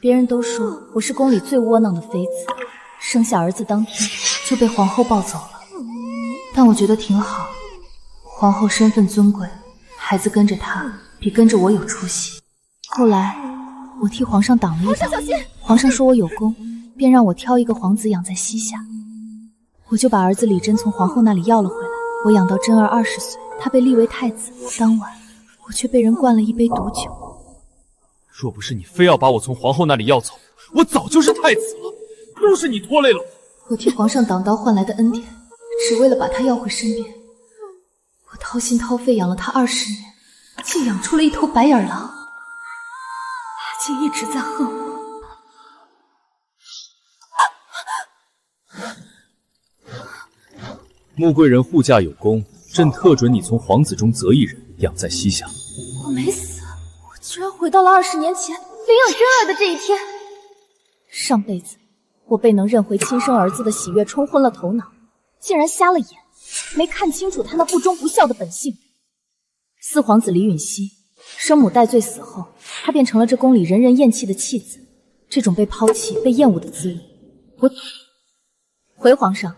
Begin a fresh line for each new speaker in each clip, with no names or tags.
别人都说我是宫里最窝囊的妃子，生下儿子当天就被皇后抱走了。但我觉得挺好，皇后身份尊贵，孩子跟着她比跟着我有出息。后来我替皇上挡了一把，皇上说我有功，便让我挑一个皇子养在膝下。我就把儿子李真从皇后那里要了回来。我养到真儿20岁，他被立为太子。当晚我却被人灌了一杯毒酒。
若不是你非要把我从皇后那里要走，我早就是太子了。都是你拖累了我。
我替皇上挡刀换来的恩典，只为了把他要回身边。我掏心掏肺养了他20年，竟养出了一头白眼狼。他竟一直在恨我。
穆贵人护驾有功，朕特准你从皇子中择一人养在膝下。
我没死，我居然回到了20年前领养真儿的这一天。上辈子我被能认回亲生儿子的喜悦冲昏了头脑，竟然瞎了眼，没看清楚他那不忠不孝的本性。四皇子李允熙生母戴罪死后，他变成了这宫里人人厌弃的弃子。这种被抛弃、被厌恶的滋味，我回皇上，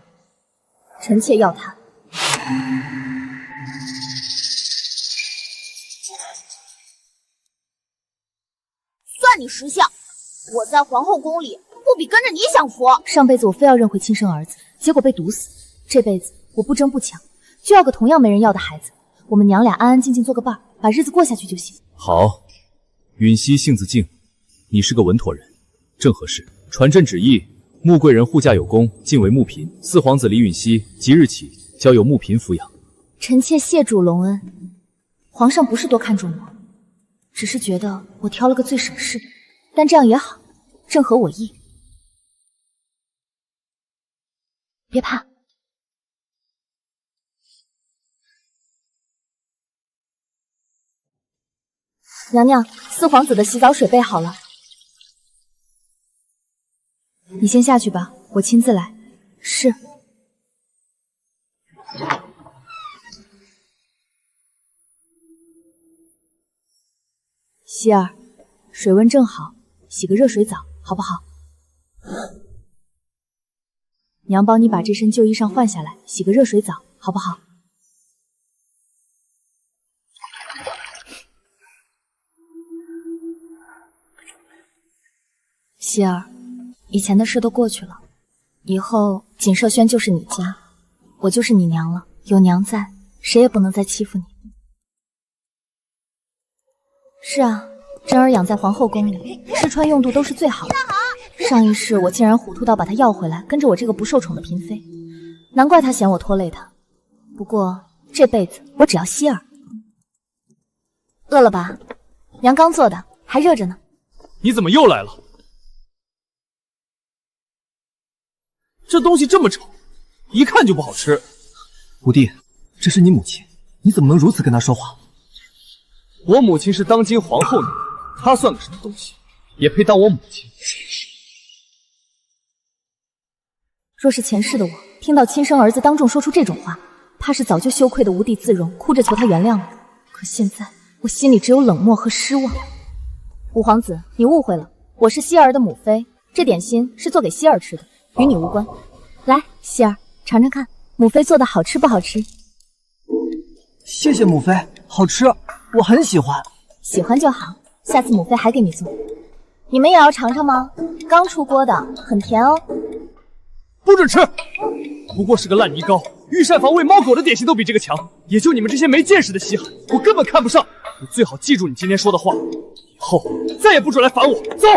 臣妾要他。
算你识相，我在皇后宫里不比跟着你享福。
上辈子我非要认回亲生儿子，结果被毒死。这辈子我不争不抢，就要个同样没人要的孩子。我们娘俩安安静静做个伴儿，把日子过下去就行。
好，允熙性子静，你是个稳妥人，正合适。传朕旨意，穆贵人护驾有功，晋为穆嫔。四皇子李允熙即日起交由穆嫔抚养。
臣妾谢主隆恩。皇上不是多看重我，只是觉得我挑了个最省事的，但这样也好，正合我意。别怕。娘娘，四皇子的洗澡水备好了，你先下去吧，我亲自来。是。希儿，水温正好，洗个热水澡好不好？娘帮你把这身旧衣裳换下来，洗个热水澡好不好？希儿，以前的事都过去了，以后锦瑟轩就是你家，我就是你娘了。有娘在，谁也不能再欺负你。是啊，真儿养在皇后宫里，吃穿用度都是最好的。上一世我竟然糊涂到把她要回来，跟着我这个不受宠的嫔妃，难怪她嫌我拖累她。不过这辈子我只要希儿。饿了吧？娘刚做的，还热着呢。
你怎么又来了？这东西这么丑，一看就不好吃。
五弟，这是你母亲，你怎么能如此跟她说话？
我母亲是当今皇后呢，她算个什么东西，也配当我母亲？
若是前世的我，听到亲生儿子当众说出这种话，怕是早就羞愧的无地自容，哭着求他原谅了。可现在我心里只有冷漠和失望。五皇子，你误会了，我是希儿的母妃，这点心是做给希儿吃的，与你无关。来，希儿，尝尝看，母妃做的好吃不好吃？
谢谢母妃，好吃，我很喜欢。
喜欢就好，下次母妃还给你做。你们也要尝尝吗？刚出锅的，很甜哦。
不准吃！不过是个烂泥糕，御膳房喂猫狗的点心都比这个强，也就你们这些没见识的稀罕，我根本看不上。你最好记住你今天说的话，以后再也不准来烦我。走。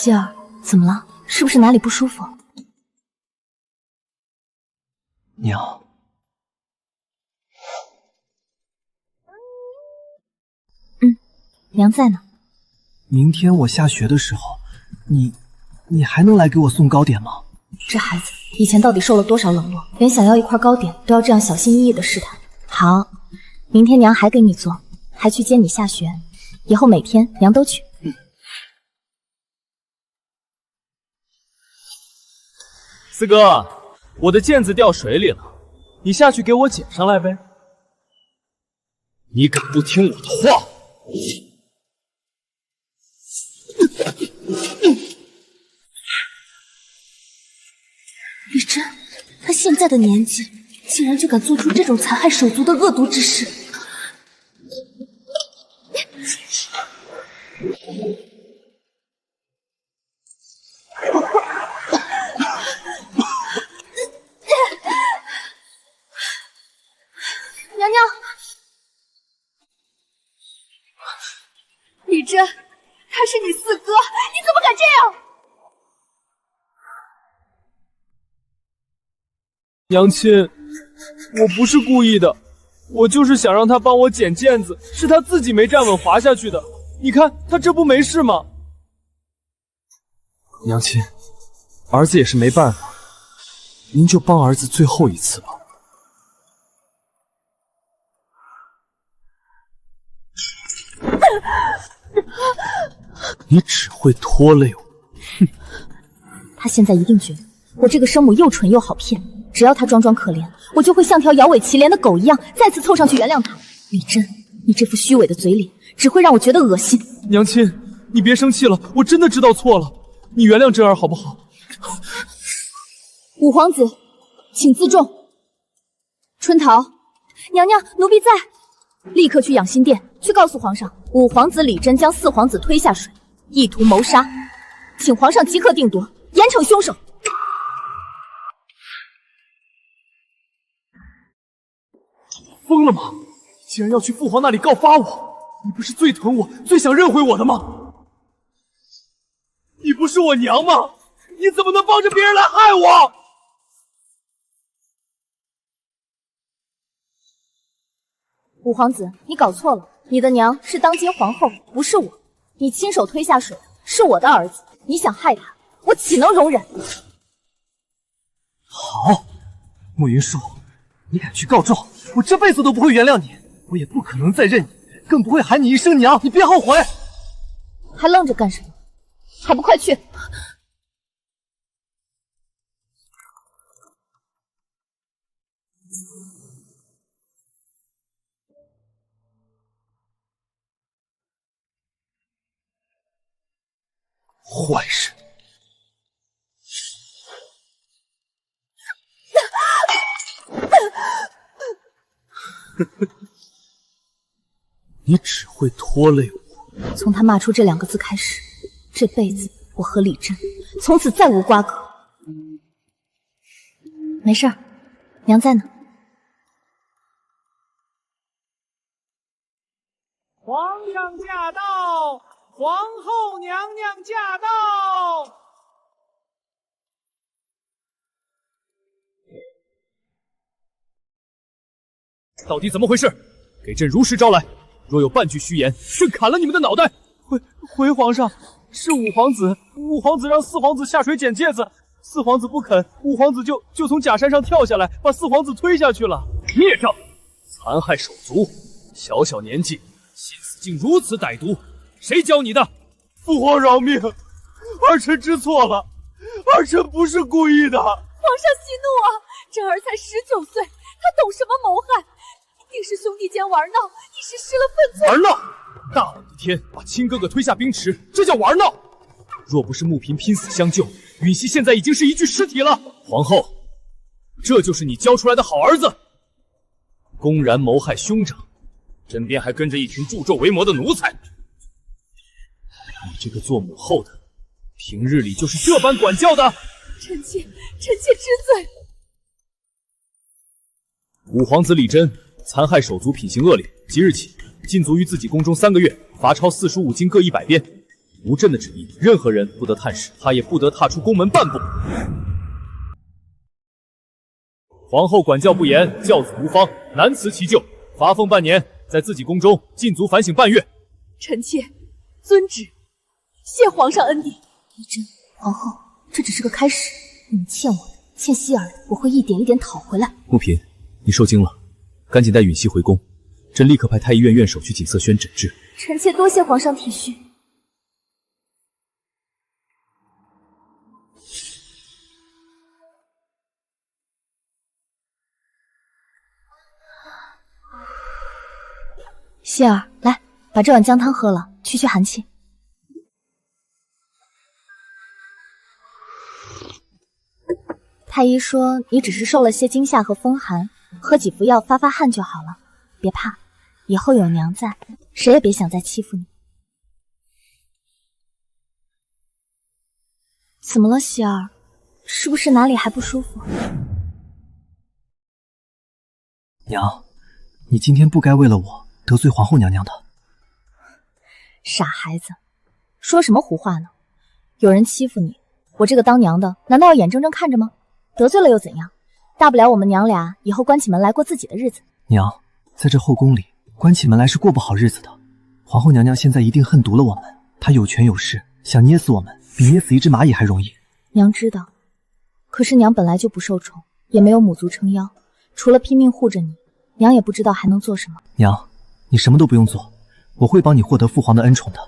希儿，怎么了？是不是哪里不舒服？
娘，
娘在呢。
明天我下学的时候，你还能来给我送糕点吗？
这孩子以前到底受了多少冷落，连想要一块糕点都要这样小心翼翼的试探。好，明天娘还给你做，还去接你下学，以后每天娘都去。
四哥，我的剑子掉水里了，你下去给我捡上来呗。你敢不听我的话？
李真，他现在的年纪，竟然就敢做出这种残害手足的恶毒之事。
娘娘，李真，他是你四哥，你怎么敢这样？
娘亲，我不是故意的，我就是想让他帮我捡毽子，是他自己没站稳滑下去的。你看他这不没事吗？娘亲，儿子也是没办法，您就帮儿子最后一次吧。你只会拖累我。
哼，他现在一定觉得我这个生母又蠢又好骗，只要他装装可怜，我就会像条摇尾乞怜的狗一样，再次凑上去原谅他。李真，你这副虚伪的嘴脸，只会让我觉得恶心。
娘亲，你别生气了，我真的知道错了，你原谅真儿好不好？
五皇子，请自重。春桃，娘娘，奴婢在。立刻去养心殿，去告诉皇上，五皇子李真将四皇子推下水，意图谋杀，请皇上即刻定夺，严惩凶手。
疯了吗？竟然要去父皇那里告发我！你不是最疼我、最想认回我的吗？你不是我娘吗？你怎么能帮着别人来害我？
五皇子，你搞错了，你的娘是当今皇后，不是我。你亲手推下水的是我的儿子，你想害他，我岂能容忍？
好，慕云舒，你敢去告状，我这辈子都不会原谅你，我也不可能再认你，更不会喊你一声娘，你别后悔。
还愣着干什么？还不快去！
坏人！你只会拖累我。
从他骂出这2个字开始，这辈子我和李真从此再无瓜葛。没事儿，娘在呢。
皇上驾到！皇后娘娘驾到！
到底怎么回事？给朕如实招来！若有半句虚言，朕砍了你们的脑袋！回皇上，是五皇子让四皇子下水捡戒指，四皇子不肯，五皇子就从假山上跳下来，把四皇子推下去了。孽障！残害手足，小小年纪，心思竟如此歹毒，谁教你的？父皇饶命，儿臣知错了，儿臣不是故意的。皇
上息怒啊！真儿才19岁，他懂什么谋害？一定是兄弟间玩闹，一时失了分寸。
玩闹！大冷的天，把亲哥哥推下冰池，这叫玩闹！若不是穆嫔拼死相救，允熙现在已经是一具尸体了。皇后，这就是你教出来的好儿子，公然谋害兄长，身边还跟着一群助纣为谋的奴才。你这个做母后的，平日里就是这般管教的。
臣妾知罪。
五皇子李真残害手足，品行恶劣，即日起禁足于自己宫中3个月，罚抄45斤各100鞭。无朕的旨意，任何人不得探视，他也不得踏出宫门半步。皇后管教不严，教子无方，难辞其咎，罚俸半年，在自己宫中禁足反省半月。
臣妾遵旨，谢皇上恩典。
李真，皇后，这只是个开始，你们欠我的，欠希儿的，我会一点一点讨回来。
穆嫔，你受惊了，赶紧带允熙回宫，朕立刻派太医院院手去锦瑟轩诊治。
臣妾多谢皇上体恤。希儿，来，把这碗姜汤喝了，驱驱寒气。太医说你只是受了些惊吓和风寒，喝几服药发发汗就好了，别怕，以后有娘在，谁也别想再欺负你。怎么了，希儿？是不是哪里还不舒服？
娘，你今天不该为了我得罪皇后娘娘的。
傻孩子，说什么胡话呢？有人欺负你，我这个当娘的难道要眼睁睁看着吗？得罪了又怎样？大不了我们娘俩以后关起门来过自己的日子。
娘，在这后宫里，关起门来是过不好日子的。皇后娘娘现在一定恨毒了我们，她有权有势，想捏死我们，比捏死一只蚂蚁还容易。
娘知道，可是娘本来就不受宠，也没有母族撑腰，除了拼命护着你，娘也不知道还能做什么。
娘，你什么都不用做，我会帮你获得父皇的恩宠的。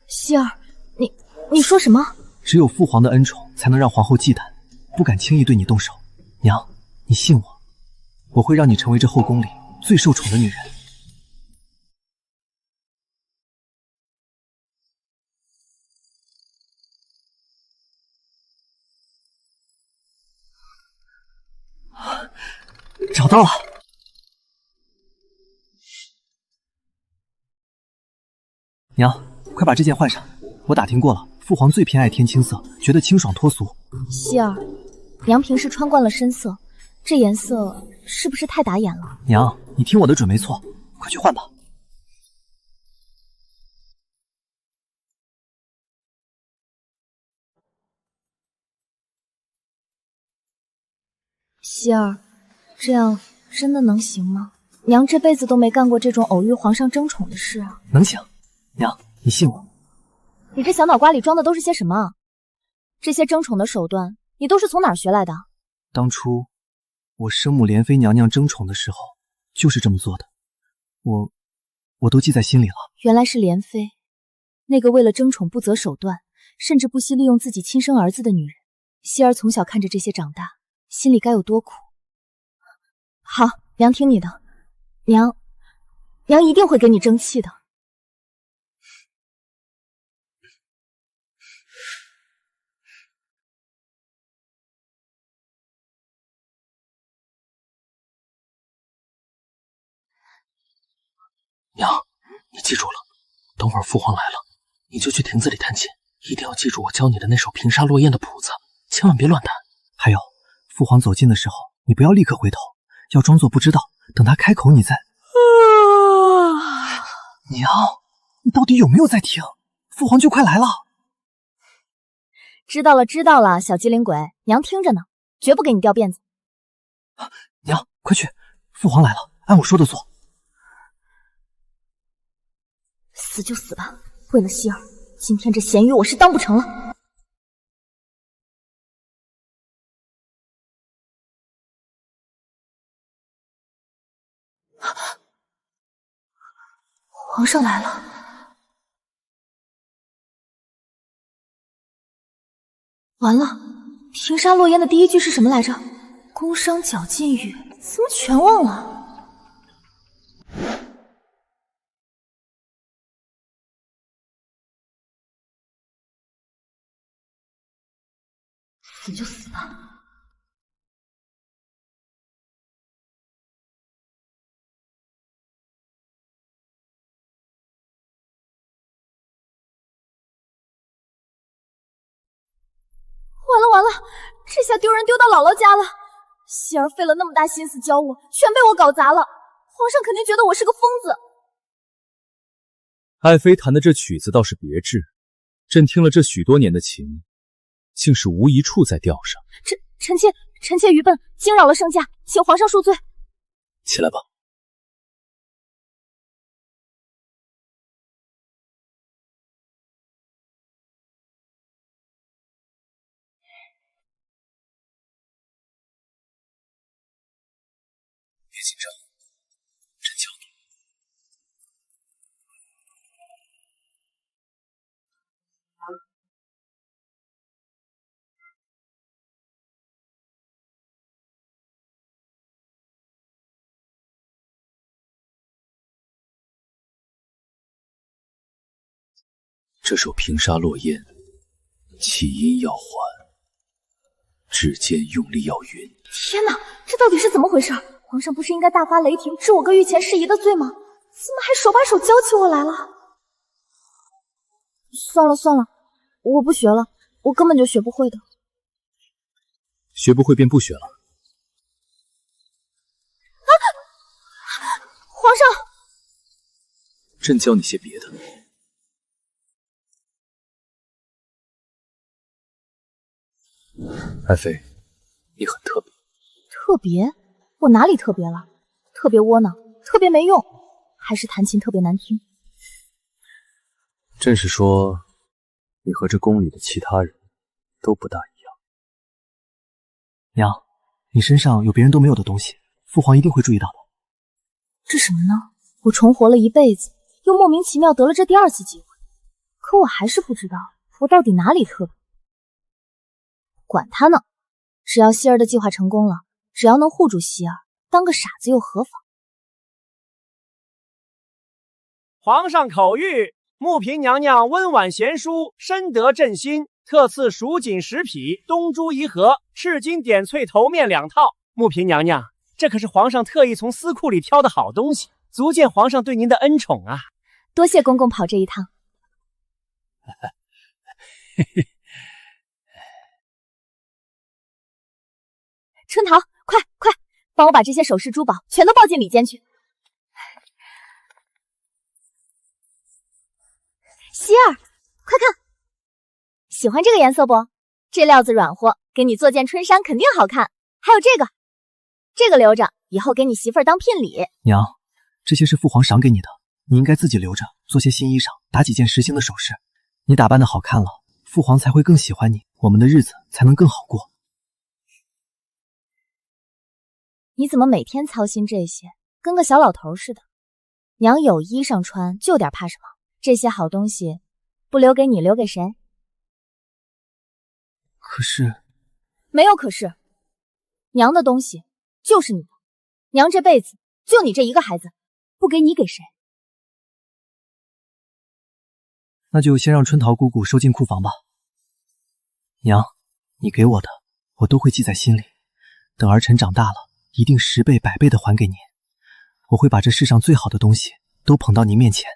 希儿，你说什么？
只有父皇的恩宠，才能让皇后忌惮，不敢轻易对你动手。娘，你信我，我会让你成为这后宫里最受宠的女人。找到了。娘，快把这件换上。我打听过了，父皇最偏爱天青色，觉得清爽脱俗。
希儿，娘平时穿惯了深色，这颜色是不是太打眼了？
娘，你听我的准没错，快去换吧。
希儿，这样真的能行吗？娘这辈子都没干过这种偶遇皇上争宠的事啊。
能行，娘，你信我。
你这小脑瓜里装的都是些什么啊？这些争宠的手段，你都是从哪儿学来的？
当初我生母莲妃娘娘争宠的时候，就是这么做的，我都记在心里了。
原来是莲妃，那个为了争宠不择手段，甚至不惜利用自己亲生儿子的女人。希儿从小看着这些长大，心里该有多苦。好，娘听你的，娘一定会给你争气的。
娘，你记住了，等会儿父皇来了，你就去亭子里弹琴，一定要记住我教你的那首平沙落雁的谱子，千万别乱弹。
还有，父皇走近的时候，你不要立刻回头，要装作不知道，等他开口你再……娘，你到底有没有在听？父皇就快来了。
知道了，知道了，小机灵鬼，娘听着呢，绝不给你掉辫子。
娘，快去，父皇来了，按我说的做。
死就死吧，为了希儿，今天这咸鱼我是当不成了。皇上来了，完了！平沙落雁的第一句是什么来着？宫商角禁语，怎么全忘了？死就死吧。完了完了，这下丢人丢到姥姥家了。希儿费了那么大心思教我，全被我搞砸了。皇上肯定觉得我是个疯子。
爱妃弹的这曲子倒是别致，朕听了这许多年的琴，竟是无一处在调上。
臣妾愚笨，惊扰了圣驾，请皇上恕罪。
起来吧。别紧张。这首平沙落雁，起音要缓，指尖用力要匀。
天哪，这到底是怎么回事？皇上不是应该大发雷霆，治我个御前事宜的罪吗？怎么还手把手教起我来了？算了算了，我不学了，我根本就学不会的。
学不会便不学了。
皇上，
朕教你些别的。爱妃，你很特别。
特别？我哪里特别了？特别窝囊，特别没用，还是弹琴特别难听？
朕是说，你和这宫里的其他人都不大一样。
娘，你身上有别人都没有的东西，父皇一定会注意到的。
这什么呢？我重活了一辈子，又莫名其妙得了这第2次机会，可我还是不知道我到底哪里特别。管他呢，只要希儿的计划成功了，只要能护住希儿，当个傻子又何妨？
皇上口谕：穆嫔娘娘温婉贤淑，深得朕心，特赐蜀锦10匹、东珠1盒、赤金点翠头面2套。穆嫔娘娘，这可是皇上特意从私库里挑的好东西，足见皇上对您的恩宠啊！
多谢公公跑这一趟。春桃，快快，帮我把这些首饰珠宝全都抱进里间去。希儿，快看，喜欢这个颜色不？这料子软和，给你做件春衫肯定好看。还有这个留着，以后给你媳妇儿当聘礼。
娘，这些是父皇赏给你的，你应该自己留着，做些新衣裳，打几件实心的首饰。你打扮的好看了，父皇才会更喜欢你，我们的日子才能更好过。
你怎么每天操心这些，跟个小老头似的？娘有衣裳穿，就点怕什么？这些好东西不留给你，留给谁？
可是，
没有可是，娘的东西就是你的，娘这辈子就你这一个孩子，不给你给谁？
那就先让春桃姑姑收进库房吧。娘，你给我的，我都会记在心里，等儿臣长大了，一定10倍100倍的还给您。我会把这世上最好的东西都捧到您面前。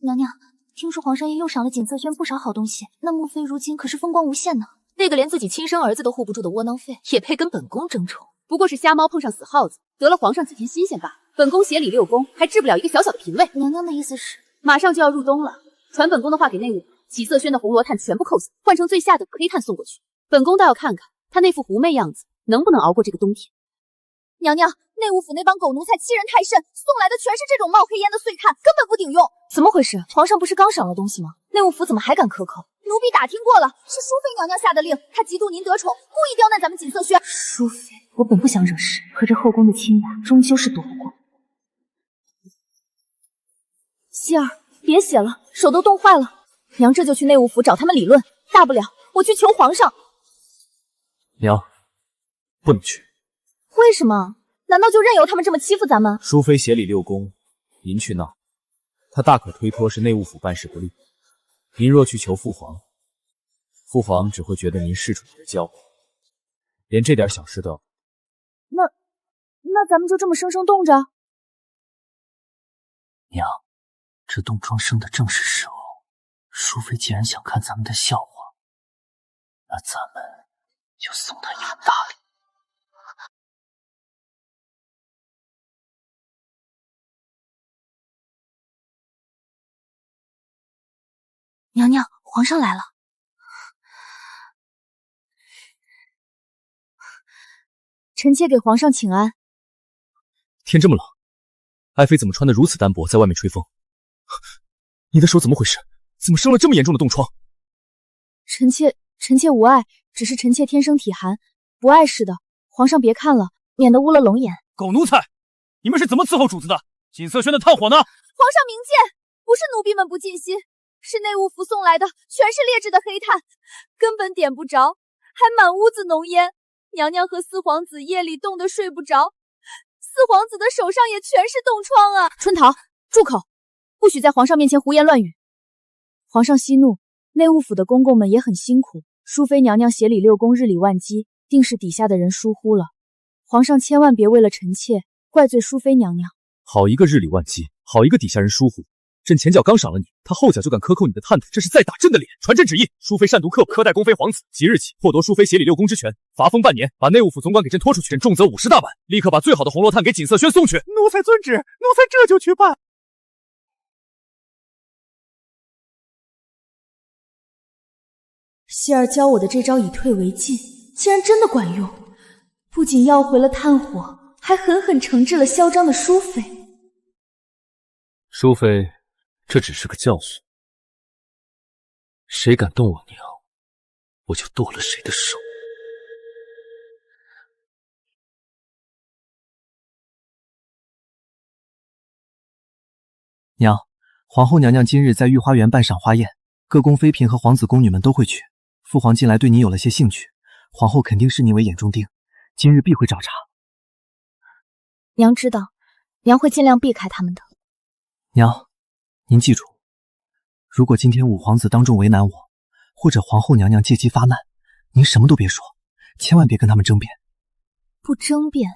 娘娘，听说皇上爷又赏了锦瑟轩不少好东西，那穆妃如今可是风光无限呢。
那个连自己亲生儿子都护不住的窝囊废，也配跟本宫争宠？不过是瞎猫碰上死耗子，得了皇上几天新鲜罢。本宫协理6宫，还治不了一个小小的嫔位。
娘娘的意思是，
马上就要入冬了，传本宫的话给内务，锦瑟轩的红罗炭全部扣死，换成最下等的黑炭送过去。本宫倒要看看他那副狐媚样子能不能熬过这个冬天。
娘娘，内务府那帮狗奴才欺人太甚，送来的全是这种冒黑烟的碎炭，根本不顶用。怎么回事？皇上不是刚赏了东西吗？内务府怎么还敢克扣？奴婢打听过了，是淑妃娘娘下的令，她嫉妒您得宠，故意刁难咱们锦瑟轩。淑妃，我本不想惹事，可这后宫的亲雅终究是躲不过。希儿，别写了，手都冻坏了。娘这就去内务府找他们理论，大不了我去求皇上。
娘，不能去。
为什么？难道就任由他们这么欺负咱们？
淑妃协理6宫，您去闹，他大可推脱是内务府办事不力。您若去求父皇，父皇只会觉得您是主的骄傲，连这点小事都要。
那咱们就这么生生冻着？
娘，这冻疮生的正是时候。淑妃既然想看咱们的笑话，那咱们就送她一个大礼。
娘娘，皇上来了。臣妾给皇上请安。
天这么冷，爱妃怎么穿得如此单薄，在外面吹风？你的手怎么回事？怎么生了这么严重的冻疮？
臣妾无碍，只是臣妾天生体寒，不碍事的。皇上别看了，免得污了龙眼。
狗奴才，你们是怎么伺候主子的？锦瑟轩的炭火呢？
皇上明鉴，不是奴婢们不尽心，是内务府送来的，全是劣质的黑炭，根本点不着，还满屋子浓烟。娘娘和四皇子夜里冻得睡不着，四皇子的手上也全是冻疮啊！春桃，住口！
不许在皇上面前胡言乱语。皇上息怒，内务府的公公们也很辛苦，淑妃娘娘协理6宫，日理万机，定是底下的人疏忽了。皇上千万别为了臣妾怪罪淑妃娘娘。
好一个日理万机，好一个底下人疏忽。朕前脚刚赏了你，他后脚就敢克扣你的探子，这是在打朕的脸。传朕旨意，淑妃擅读刻薄，苛待宫妃皇子，即日起剥夺淑妃协理6宫之权，罚封半年，把内务府总管给朕拖出去，朕重则50大板。立刻把最好的红罗炭给锦瑟轩送去。
奴才遵旨，奴才这就去办。
希儿教我的这招以退为进，竟然真的管用，不仅要回了炭火，还狠狠惩治了嚣张的淑妃。
淑妃，这只是个教训，谁敢动我娘，我就剁了谁的手。
娘，皇后娘娘今日在御花园办赏花宴，各宫妃嫔和皇子宫女们都会去。父皇近来对你有了些兴趣，皇后肯定视你为眼中钉，今日必会找茬。
娘知道，娘会尽量避开他们的。
娘，您记住，如果今天五皇子当众为难我，或者皇后娘娘借机发难，您什么都别说，千万别跟他们争辩。
不争辩？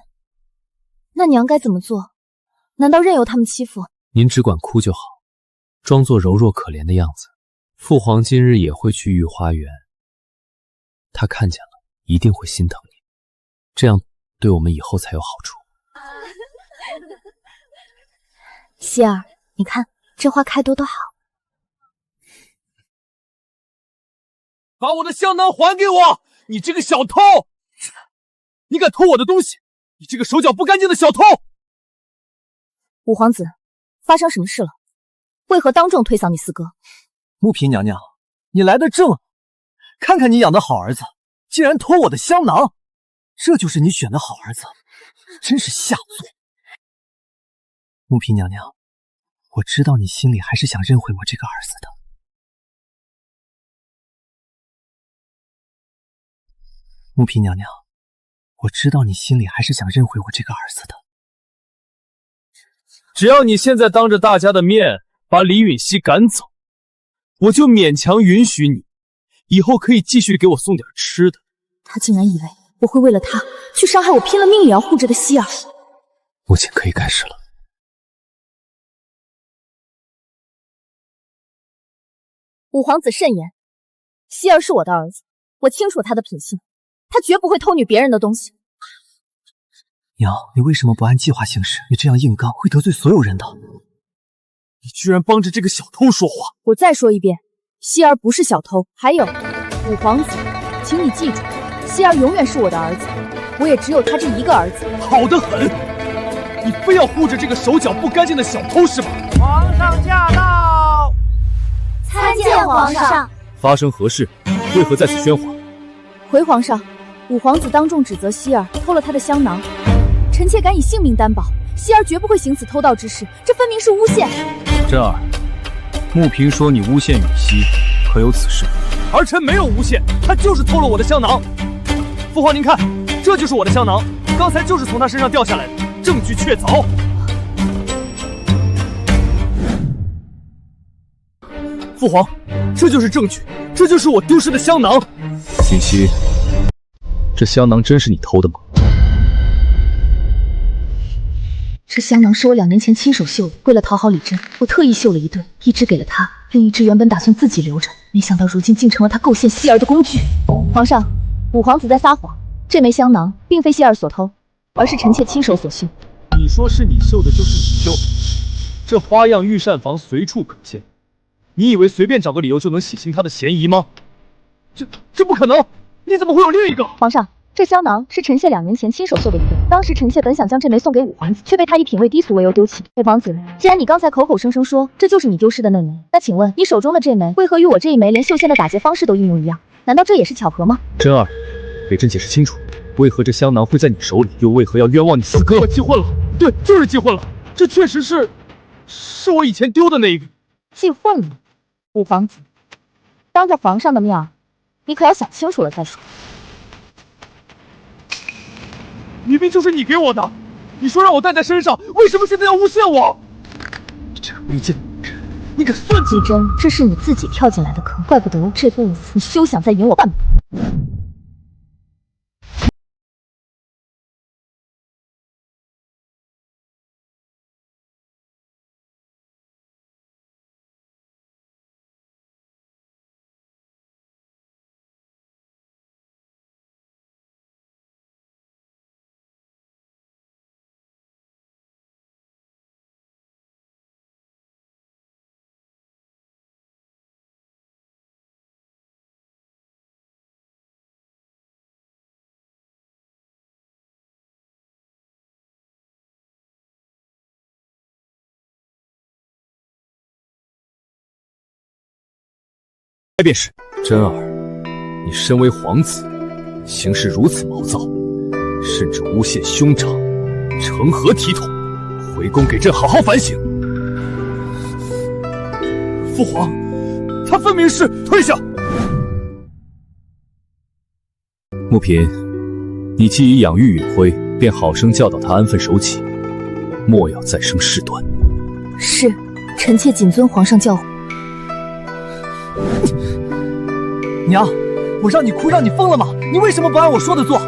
那娘该怎么做？难道任由他们欺负？
您只管哭就好，装作柔弱可怜的样子。父皇今日也会去御花园，他看见了一定会心疼你，这样对我们以后才有好处。
希儿，你看这花开多好。
把我的香囊还给我！你这个小偷！你敢偷我的东西！你这个手脚不干净的小偷！
五皇子，发生什么事了？为何当众推搡你四哥？
穆嫔娘娘，你来得正，看看你养的好儿子，竟然偷我的香囊，这就是你选的好儿子，真是下作。穆嫔娘娘，我知道你心里还是想认回我这个儿子的。穆嫔娘娘，我知道你心里还是想认回我这个儿子的。
只要你现在当着大家的面把李允熙赶走，我就勉强允许你以后可以继续给我送点吃的。
他竟然以为我会为了他去伤害我拼了命也要护着的希儿。
母亲可以开始了。
五皇子慎言，希儿是我的儿子，我清楚他的品性，他绝不会偷女别人的东西。
娘，你为什么不按计划行事？你这样硬刚会得罪所有人的。
你居然帮着这个小偷说话！
我再说一遍，希儿不是小偷。还有，五皇子，请你记住，希儿永远是我的儿子，我也只有他这一个儿子。
好得很，你非要护着这个手脚不干净的小偷是吧？
皇上驾到！
参见皇上。
发生何事？为何在此喧哗？
回皇上，五皇子当众指责希儿偷了他的香囊，臣妾敢以性命担保，希儿绝不会行此偷盗之事，这分明是诬陷。
真儿，穆嫔说你诬陷允熙，可有此事？
儿臣没有诬陷，他就是偷了我的香囊。父皇您看，这就是我的香囊，刚才就是从他身上掉下来的，证据确凿。父皇，这就是证据，这就是我丢失的香囊。
允熙，这香囊真是你偷的吗？
这香囊是我2年前亲手绣的，为了讨好李珍，我特意绣了一对，一只给了他，另一只原本打算自己留着，没想到如今竟成了他构陷希儿的工具。
皇上，五皇子在撒谎，这枚香囊并非希儿所偷，而是臣妾亲手所绣。
你说是你绣的，就是你绣的，这花样御膳房随处可见，你以为随便找个理由就能洗清他的嫌疑吗？这不可能！你怎么会有另一个？
皇上，这香囊是臣妾2年前亲手绣的一对，当时臣妾本想将这枚送给五皇子，却被他以品味低俗为由丢弃。五皇子，既然你刚才口口声声说这就是你丢失的那枚，那请问你手中的这枚为何与我这一枚连绣线的打结方式都一模一样？难道这也是巧合吗？
真儿，给朕解释清楚，为何这香囊会在你手里，又为何要冤枉你四哥？
我记混了，对，就是记混了，这确实是我以前丢的那一个。
记混了？五皇子，当着皇上的面儿，你可要想清楚了再说。
明明就是你给我的，你说让我带在身上，为什么现在要诬陷我？
这个卑贱的女人！
你个孙子！
季真，这是你自己跳进来的坑，怪不得这辈子你休想再赢我半步。
便是
真儿，你身为皇子，行事如此毛躁，甚至诬陷兄长，成何体统？回宫给朕好好反省。
父皇，他分明是退下。
穆嫔，你既已养育允辉，便好生教导他安分守己，莫要再生事端。
是，臣妾谨遵皇上教诲。
娘，我让你哭，让你疯了吗？你为什么不按我说的做？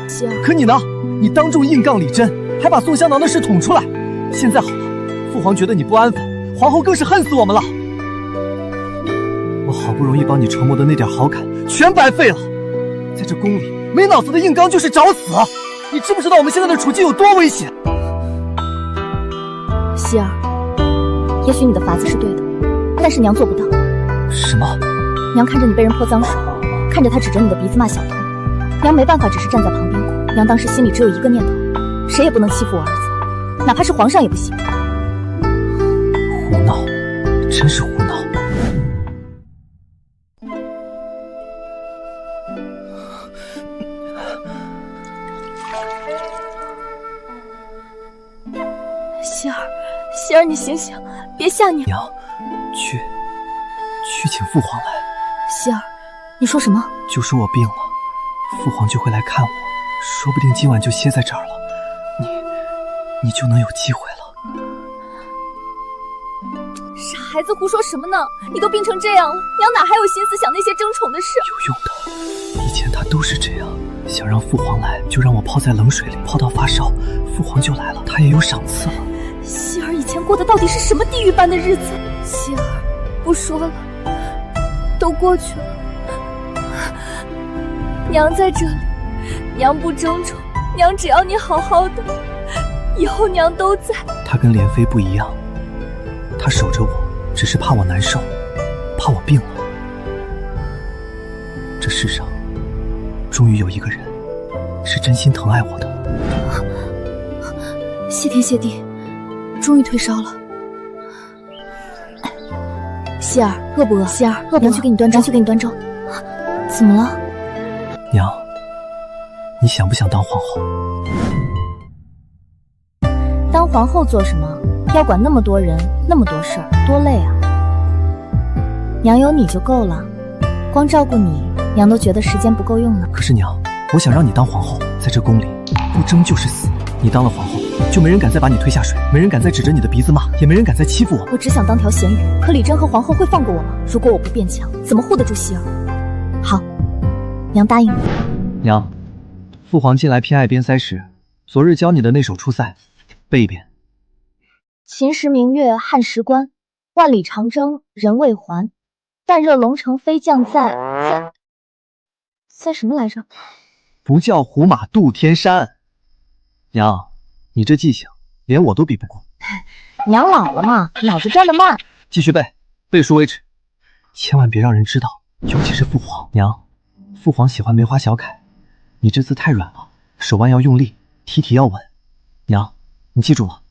希儿，
可你呢？你当众硬杠李真，还把宋香囊的事捅出来。现在好了，父皇觉得你不安分，皇后更是恨死我们了。我好不容易帮你筹谋的那点好感，全白费了。在这宫里，没脑子的硬刚就是找死。你知不知道我们现在的处境有多危险？
希儿，也许你的法子是对的，但是娘做不到。
什么？
娘看着你被人泼脏水，看着他指着你的鼻子骂小偷，娘没办法，只是站在旁边哭。娘当时心里只有一个念头，谁也不能欺负我儿子，哪怕是皇上也不行。
胡闹，真是胡闹。
希儿，希儿，你醒醒，别吓娘。
娘，去请父皇来。
希儿，你说什么？
就说我病了，父皇就会来看我，说不定今晚就歇在这儿了，你就能有机会了。
傻孩子胡说什么呢？你都病成这样了，娘哪还有心思想那些争宠的事？
有用的，以前他都是这样，想让父皇来就让我泡在冷水里，泡到发烧，父皇就来了，他也有赏赐了。
希儿以前过的到底是什么地狱般的日子？希儿，不说了，都过去了。娘在这里，娘不争宠，娘只要你好好的，以后娘都在。
他跟莲妃不一样，他守着我，只是怕我难受，怕我病了。这世上，终于有一个人，是真心疼爱我的。
谢天谢地，终于退烧了。希儿，饿不饿？希儿，饿不饿？娘去给你端粥，娘去给你端粥。怎么了？
娘，你想不想当皇后？
当皇后做什么？要管那么多人，那么多事儿，多累啊！娘有你就够了，光照顾你，娘都觉得时间不够用呢。
可是娘，我想让你当皇后，在这宫里，不争就是死。你当了皇后，就没人敢再把你推下水，没人敢再指着你的鼻子骂，也没人敢再欺负我。
我只想当条咸鱼，可李真和皇后会放过我吗？如果我不变强，怎么护得住希儿？好，娘答应你。
娘，父皇近来偏爱边塞时，昨日教你的那首出塞，背一遍。
秦时明月汉时关，万里长征人未还。但热龙城飞将在什么来着？
不教胡马度天山。娘，你这记性，连我都比不过。
娘老了嘛，脑子转得慢。
继续背，背书为止，千万别让人知道，尤其是父皇。娘，父皇喜欢梅花小凯，你这字太软了，手腕要用力，体体要稳。娘，你记住了，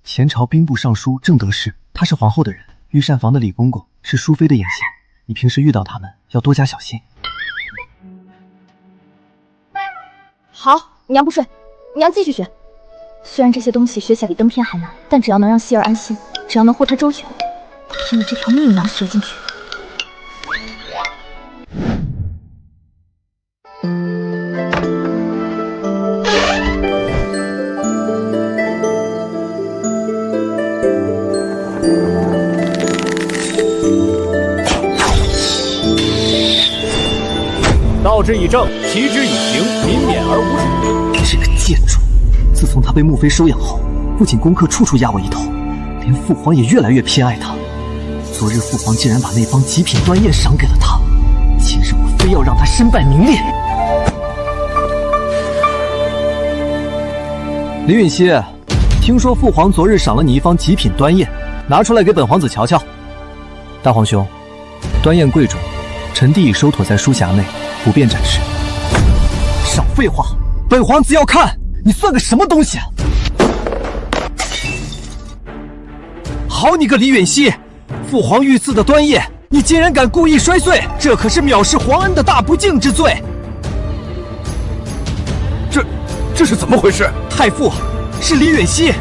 前朝兵部尚书郑德士，他是皇后的人，御膳房的李公公是淑妃的眼线，你平时遇到他们要多加小心。
好，娘不睡，娘继续学。虽然这些东西学起来比登天还难，但只要能让希儿安心，只要能护她周全，拼了这条命也要学进去。
之以正，齐之以刑，民免而无耻。
这个贱种，自从他被穆飞收养后，不仅功课处处压我一头，连父皇也越来越偏爱他。昨日父皇竟然把那方极品端砚赏给了他，今日我非要让他身败名裂。李允熙，听说父皇昨日赏了你一方极品端砚，拿出来给本皇子瞧瞧。大皇兄，端砚贵重，臣弟已收妥在书匣内，不便展示。少废话，本皇子要看你算个什么东西啊！好你个李允熙，父皇御赐的端砚，你竟然敢故意摔碎，这可是藐视皇恩的大不敬之罪！
这是怎么回事？
太傅，是李允熙，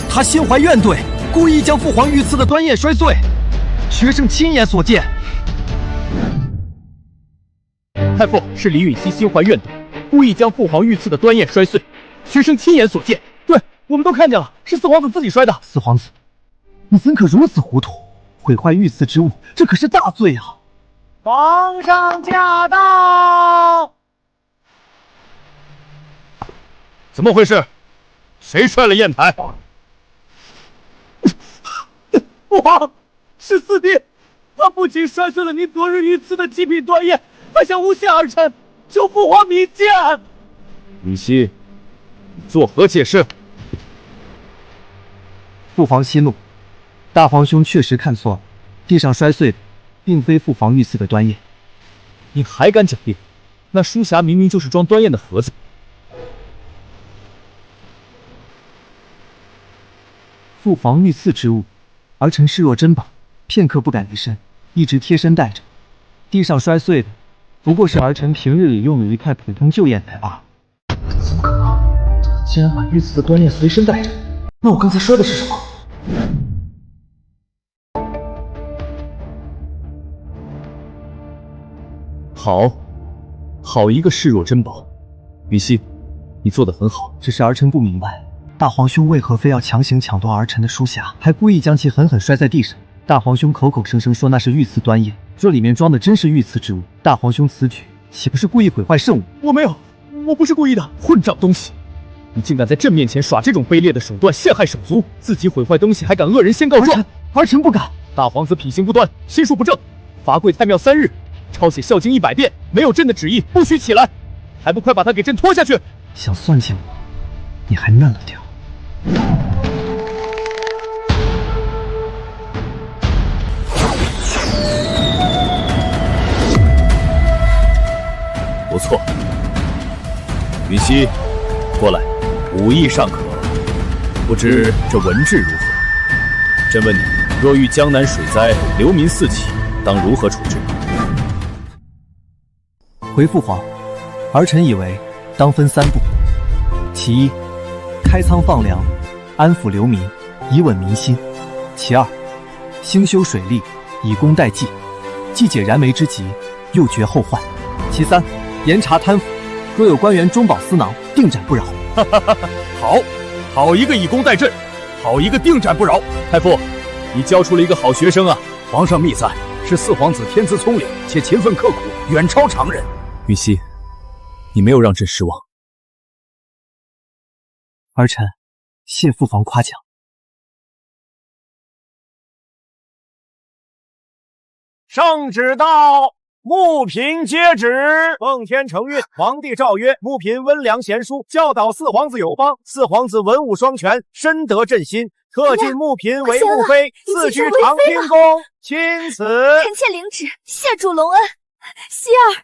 他心怀怨怼，故意将父皇御赐的端砚摔碎，学生亲眼所见。
太傅，是李允熙心怀怨怼，故意将父皇御赐的端砚摔碎，学生亲眼所见。对，我们都看见了，是四皇子自己摔的。
四皇子，你怎可如此糊涂，毁坏御赐之物，这可是大罪啊！
皇上驾到！
怎么回事？谁摔了砚台？
父皇，是四弟，他不仅摔碎了您昨日御赐的极品端砚，还想诬陷儿臣，求父皇明鉴。
允熙，你作何解释？
父皇息怒，大皇兄确实看错了，地上摔碎的并非父皇御赐的端砚。
你还敢狡辩？那书匣明明就是装端砚的盒子。
父皇御赐之物，儿臣视若珍宝，片刻不敢离身，一直贴身带着。地上摔碎的，不过是儿臣平日里用的一块普通旧砚台罢了。怎么可能？他竟然把御赐的端砚随身带着？那我刚才摔的是什么？
好一个视若珍宝。允熙，你做得很好。
只是儿臣不明白，大皇兄为何非要强行抢夺儿臣的书匣，还故意将其狠狠摔在地上。大皇兄口口声声说那是御赐端砚，这里面装的真是御赐之物。大皇兄此举岂不是故意毁坏圣物？
我没有，我不是故意的。混账东西，你竟敢在朕面前耍这种卑劣的手段，陷害手足，自己毁坏东西，还敢恶人先告状。
儿臣不敢。
大皇子品行不端，心术不正，罚跪太庙3日，抄写孝经100遍，没有朕的旨意，不许起来。还不快把他给朕拖下去！
想算计我，你还嫩了点。
不错，允熙，过来，武艺尚可，不知这文治如何？朕问你，若遇江南水灾，流民四起，当如何处置？
回父皇，儿臣以为当分3步：其一，开仓放粮，安抚流民，以稳民心；其二，兴修水利，以工代济，既解燃眉之急，又绝后患；其三，严查贪腐，若有官员中饱私囊，定斩不饶。
好一个以工代赈，好一个定斩不饶。太傅，你教出了一个好学生啊！皇上密赞，是四皇子天资聪颖，且勤奋刻苦，远超常人。允熙，你没有让朕失望。
儿臣谢父皇夸奖。
圣旨到，穆嫔接旨。奉天承运，皇帝诏曰：穆嫔温良贤淑，教导四皇子有方。四皇子文武双全，深得朕心，特进穆嫔为穆妃，赐居长汀宫。钦此。
臣妾领旨，谢主隆恩。希儿，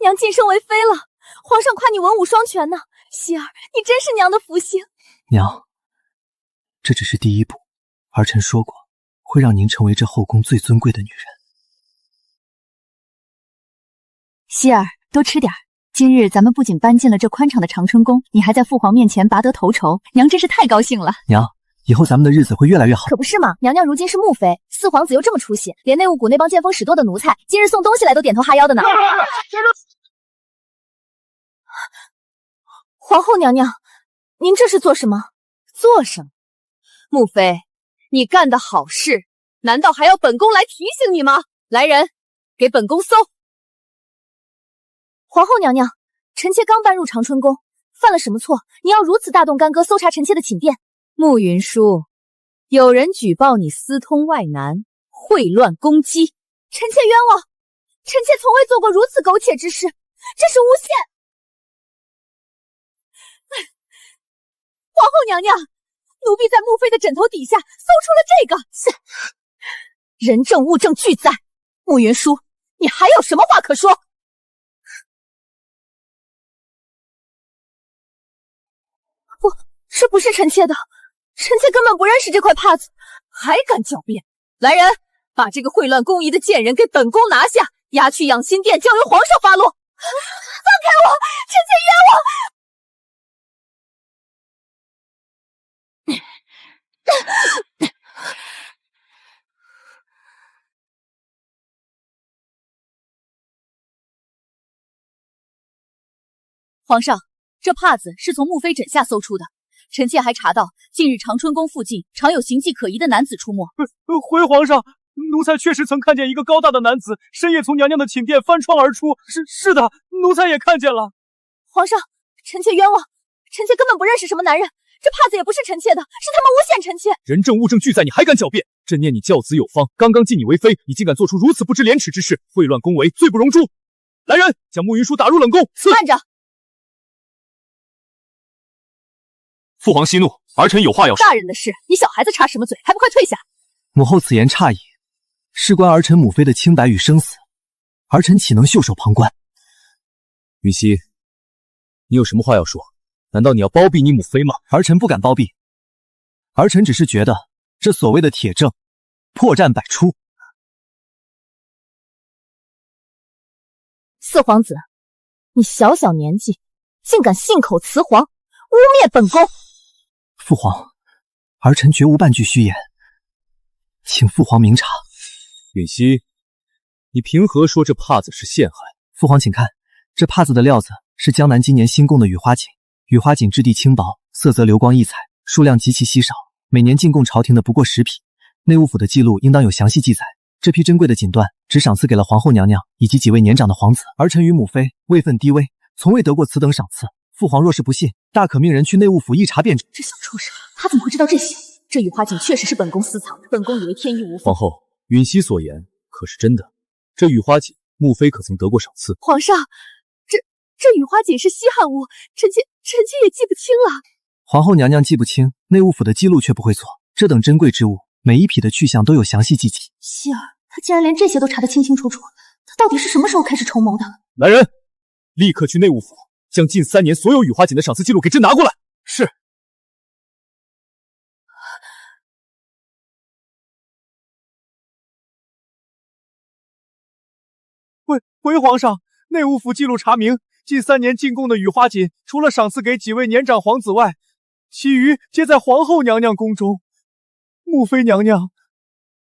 娘晋升为妃了，皇上夸你文武双全呢。希儿，你真是娘的福星。
娘，这只是第一步，儿臣说过，会让您成为这后宫最尊贵的女人。
希儿，多吃点儿。今日咱们不仅搬进了这宽敞的长春宫，你还在父皇面前拔得头筹，娘真是太高兴了。
娘，以后咱们的日子会越来越好。
可不是嘛，娘娘如今是穆妃，四皇子又这么出息，连内务谷那帮见风使舵的奴才，今日送东西来都点头哈腰的呢。皇后娘娘，您这是做什么？
做什么？穆妃，你干的好事，难道还要本宫来提醒你吗？来人，给本宫搜！
皇后娘娘，臣妾刚搬入长春宫，犯了什么错？你要如此大动干戈，搜查臣妾的寝殿？
慕云舒，有人举报你私通外男，秽乱宫姬。
臣妾冤枉，臣妾从未做过如此苟且之事，这是诬陷。皇后娘娘，奴婢在穆妃的枕头底下搜出了这个，人证物证俱在。慕云舒，你还有什么话可说？不，这不是臣妾的，臣妾根本不认识这块帕子，还敢狡辩！来人，把这个秽乱宫仪的贱人给本宫拿下，押去养心殿，交由皇上发落。放开我，臣妾冤枉！皇上，这帕子是从穆妃枕下搜出的。臣妾还查到，近日长春宫附近常有形迹可疑的男子出没。
回皇上，奴才确实曾看见一个高大的男子深夜从娘娘的寝殿翻窗而出。是的，奴才也看见了。
皇上，臣妾冤枉，臣妾根本不认识什么男人，这帕子也不是臣妾的，是他们诬陷臣妾。
人证物证俱在，你还敢狡辩？朕念你教子有方，刚刚晋你为妃，你竟敢做出如此不知廉耻之事，秽乱宫闱，罪不容诛。来人，将慕云舒打入冷宫。
慢着！
父皇息怒，儿臣有话要说。
大人的事，你小孩子插什么嘴？还不快退下！
母后此言差矣，事关儿臣母妃的清白与生死，儿臣岂能袖手旁观？
云溪，你有什么话要说？难道你要包庇你母妃吗？
儿臣不敢包庇，儿臣只是觉得这所谓的铁证破绽百出。
四皇子，你小小年纪竟敢信口雌黄，污蔑本宫！
父皇，儿臣绝无半句虚言，请父皇明察。
允熙，你凭何说这帕子是陷害？
父皇请看，这帕子的料子是江南今年新贡的雨花锦，雨花锦质地轻薄，色泽流光溢彩，数量极其稀少，每年进贡朝廷的不过10匹。内务府的记录应当有详细记载。这批珍贵的锦缎只赏赐给了皇后娘娘以及几位年长的皇子，儿臣与母妃位分低微，从未得过此等赏赐。父皇若是不信，大可命人去内务府一查便知。
这小畜生，他怎么会知道这些？这雨花锦确实是本宫私藏的，本宫以为天衣无缝。
皇后，允熙所言可是真的？这雨花锦，穆妃可曾得过赏赐？
皇上，这雨花锦是稀罕物，臣妾也记不清了。
皇后娘娘记不清，内务府的记录却不会错。这等珍贵之物，每一匹的去向都有详细记记。
希儿，他竟然连这些都查得清清楚楚，他到底是什么时候开始筹谋的？
来人，立刻去内务府，将近3年所有雨花锦的赏赐记录给朕拿过来。是。回皇上，内务府记录查明，近3年进贡的雨花锦，除了赏赐给几位年长皇子外，其余皆在皇后娘娘宫中。穆妃娘娘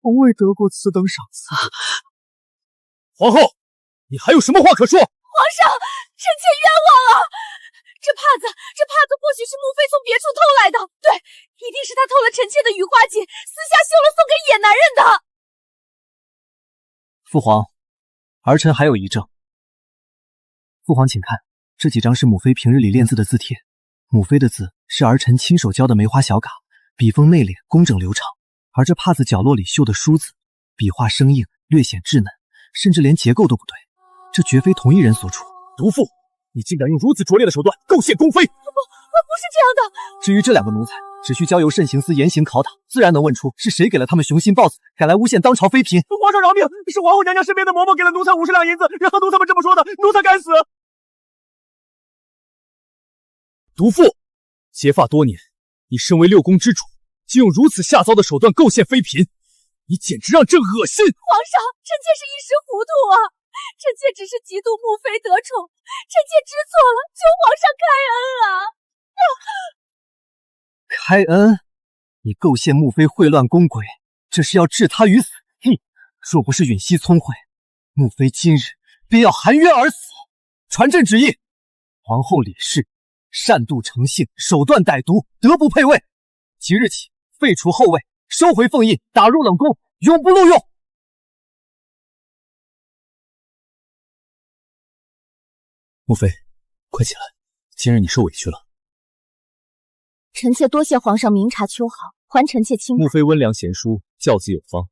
从未得过此等赏赐。皇后，你还有什么话可说？
皇上，臣妾冤枉了。这帕子或许是穆妃从别处偷来的，对，一定是她偷了臣妾的雨花锦，私下绣了送给野男人的。
父皇，儿臣还有一证。父皇请看，这几张是母妃平日里练字的字帖。母妃的字是儿臣亲手教的梅花小楷，笔锋内敛，工整流畅。而这帕子角落里绣的书字，笔画生硬，略显稚嫩，甚至连结构都不对，这绝非同一人所出。
毒妇，你竟敢用如此拙劣的手段构陷宫妃！不
是这样的。
至于这2个奴才，只需交由慎刑司严刑拷打，自然能问出是谁给了他们雄心豹子，敢来诬陷当朝妃嫔。
皇上饶命！是皇后娘娘身边的嬷嬷给了奴才50两银子，然后奴才们这么说的，奴才该死。毒妇，结发多年，你身为6宫之主，竟用如此下糟的手段构陷妃嫔，你简直让朕恶心！
皇上，臣妾是一时糊涂啊，臣妾只是嫉妒穆妃得宠，臣妾知错了，求皇上开恩啊！
开恩？你构陷穆妃秽乱宫闱，这是要置她于死地。若不是允熙聪慧，穆妃今日便要含冤而死。传朕旨意，皇后李氏擅妒成性，手段歹毒，德不配位。即日起废除后位，收回凤印，打入冷宫，永不录用。
穆妃，快起来，今日你受委屈了。
臣妾多谢皇上明察秋毫，还臣妾清白。
穆妃温良贤淑，教子有方，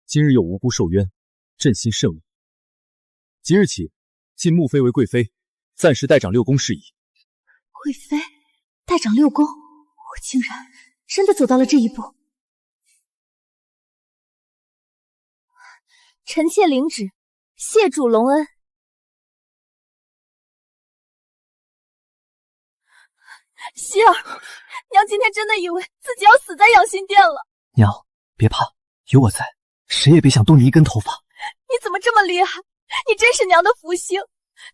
今日有无辜受冤，朕心甚恶。即日起，晋穆妃为贵妃，暂时代掌六宫事宜。
贵妃，代掌六宫，我竟然真的走到了这一步。臣妾领旨，谢主隆恩。希儿，娘今天真的以为自己要死在养心殿了。
娘，别怕，有我在，谁也别想动你一根头发。
你怎么这么厉害？你真是娘的福星。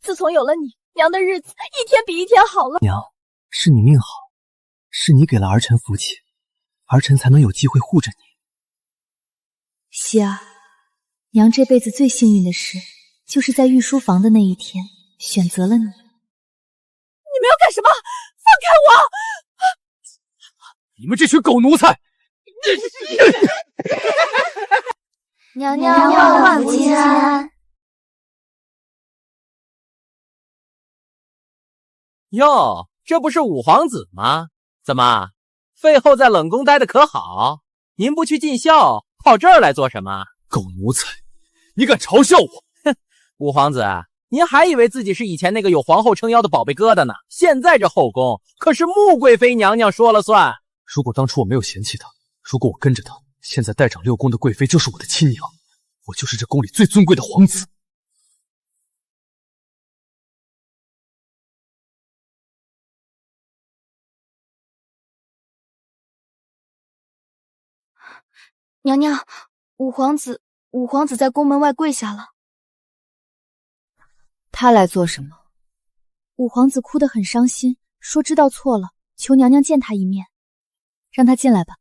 自从有了你，娘的日子一天比一天好了。
娘，是你命好，是你给了儿臣福气，儿臣才能有机会护着你。
希儿，娘这辈子最幸运的事，就是在御书房的那一天选择了你。
你们要干什么？放开我！
你们这群狗奴才！
娘娘万福金安。
哟，这不是五皇子吗？怎么，废后在冷宫待的可好？您不去尽孝，跑这儿来做什么？
狗奴才，你敢嘲笑我？
哼，五皇子，您还以为自己是以前那个有皇后撑腰的宝贝疙瘩呢？现在这后宫可是穆贵妃娘娘说了算。
如果当初我没有嫌弃她，如果我跟着她，现在代掌六宫的贵妃就是我的亲娘，我就是这宫里最尊贵的皇子。
娘娘，五皇子在宫门外跪下了。
他来做什么？
五皇子哭得很伤心，说知道错了，求娘娘见他一面。让他进来吧。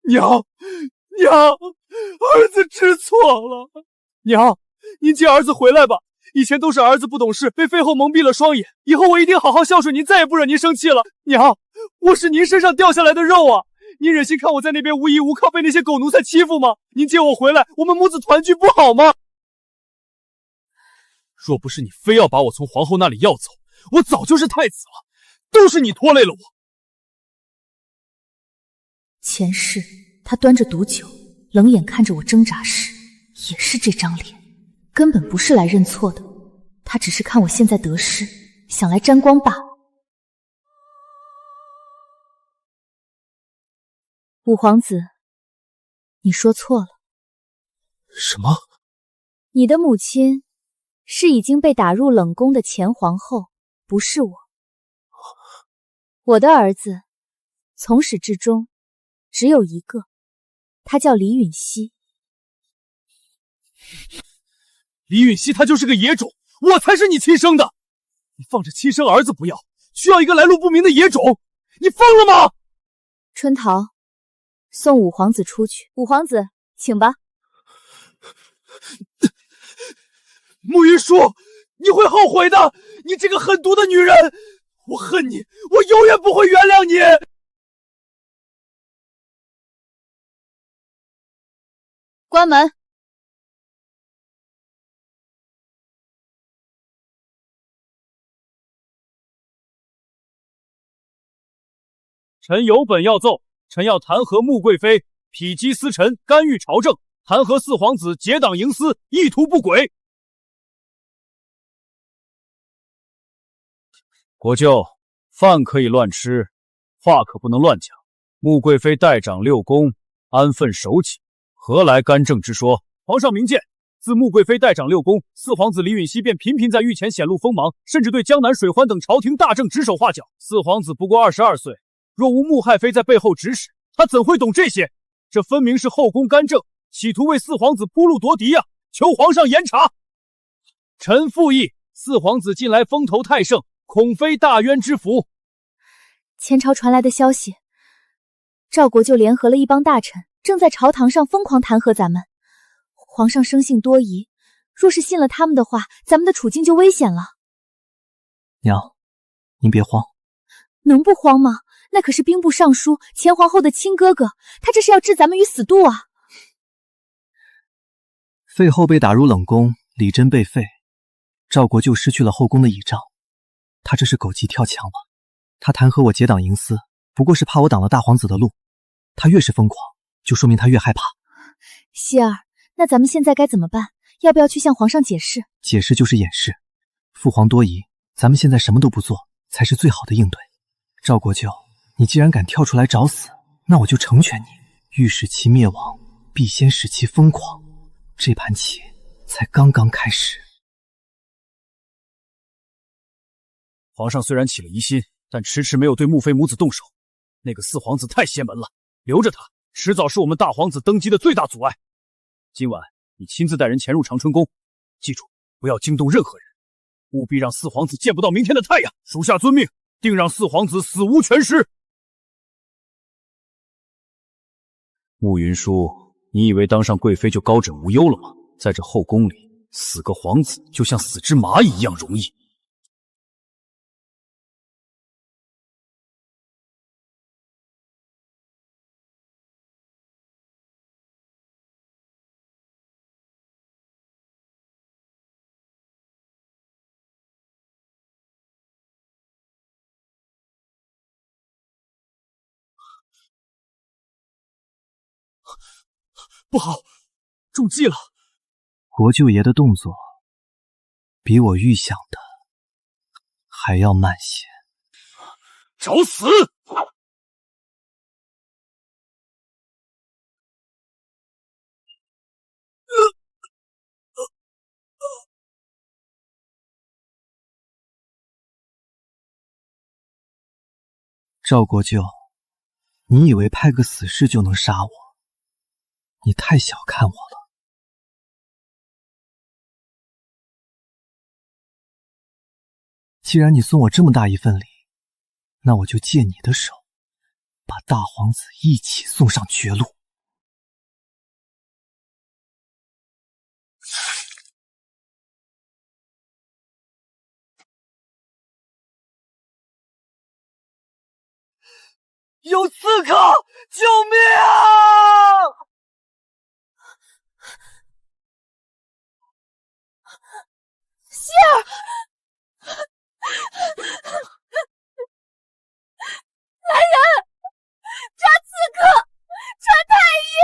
娘，儿子知错了。娘，您接儿子回来吧。以前都是儿子不懂事，被废后蒙蔽了双眼。以后我一定好好孝顺您，再也不惹您生气了。娘，我是您身上掉下来的肉啊！您忍心看我在那边无依无靠，被那些狗奴才欺负吗？您接我回来，我们母子团聚不好吗？若不是你非要把我从皇后那里要走，我早就是太子了。都是你拖累了我。
前世他端着毒酒，冷眼看着我挣扎时，也是这张脸。根本不是来认错的，他只是看我现在得势，想来沾光罢了。五皇子，你说错了。
什么？
你的母亲是已经被打入冷宫的前皇后，不是我。我的儿子从始至终只有一个，他叫李允熙。
李允熙他就是个野种，我才是你亲生的。你放着亲生儿子不要，需要一个来路不明的野种，你疯了吗？
春桃，送五皇子出去。五皇子，请吧。
慕云舒，你会后悔的，你这个狠毒的女人，我恨你，我永远不会原谅你。
关门。
臣有本要奏，臣要弹劾穆贵妃否极司臣，干预朝政，弹劾四皇子结党营私，意图不轨。国舅，饭可以乱吃，话可不能乱讲。穆贵妃代掌六宫，安分守己，何来干政之说？皇上明鉴，自穆贵妃代掌六宫，四皇子李允熙便频频在御前显露锋芒，甚至对江南、水环等朝廷大政指手画脚。四皇子不过22岁。若无穆害妃在背后指使，他怎会懂这些？这分明是后宫干政，企图为四皇子铺路夺嫡啊！求皇上严查。臣附议，四皇子近来风头太盛，恐非大渊之福。
前朝传来的消息，赵国就联合了一帮大臣，正在朝堂上疯狂弹劾咱们。皇上生性多疑，若是信了他们的话，咱们的处境就危险了。
娘，您别慌。
能不慌吗？那可是兵部尚书前皇后的亲哥哥，他这是要置咱们于死地啊！
废后被打入冷宫，李真被废，赵国就失去了后宫的倚仗。他这是狗急跳墙了。他弹劾我结党营私，不过是怕我挡了大皇子的路。他越是疯狂，就说明他越害怕。
希儿，那咱们现在该怎么办？要不要去向皇上解释？
解释就是掩饰。父皇多疑，咱们现在什么都不做，才是最好的应对。赵国舅，你既然敢跳出来找死，那我就成全你。欲使其灭亡，必先使其疯狂。这盘棋才刚刚开始。
皇上虽然起了疑心，但迟迟没有对穆妃母子动手。那个四皇子太邪门了，留着他，迟早是我们大皇子登基的最大阻碍。今晚你亲自带人潜入长春宫，记住，不要惊动任何人，务必让四皇子见不到明天的太阳。属下遵命，定让四皇子死无全尸。慕云舒，你以为当上贵妃就高枕无忧了吗？在这后宫里，死个皇子就像死只蚂蚁一样容易。不好，中计了！
国舅爷的动作比我预想的还要慢些。
找死！
赵国舅，你以为派个死士就能杀我？你太小看我了。既然你送我这么大一份礼，那我就借你的手，把大皇子一起送上绝路。
有刺客！救命啊！
希儿，来人，抓刺客，抓太医，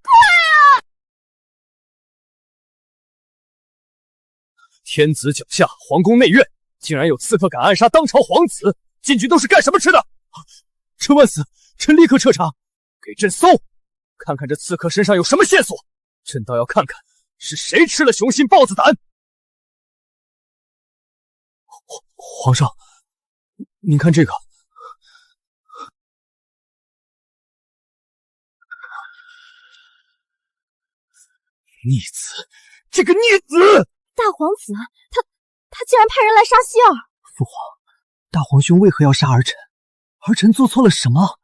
快啊！
天子脚下，皇宫内院，竟然有刺客敢暗杀当朝皇子，进去都是干什么吃的？臣万死，臣立刻彻查，给朕搜，看看这刺客身上有什么线索。朕倒要看看是谁吃了雄心豹子胆。皇上，您看这个。逆子，这个逆子！
大皇子，他竟然派人来杀希儿！
父皇，大皇兄为何要杀儿臣？儿臣做错了什么？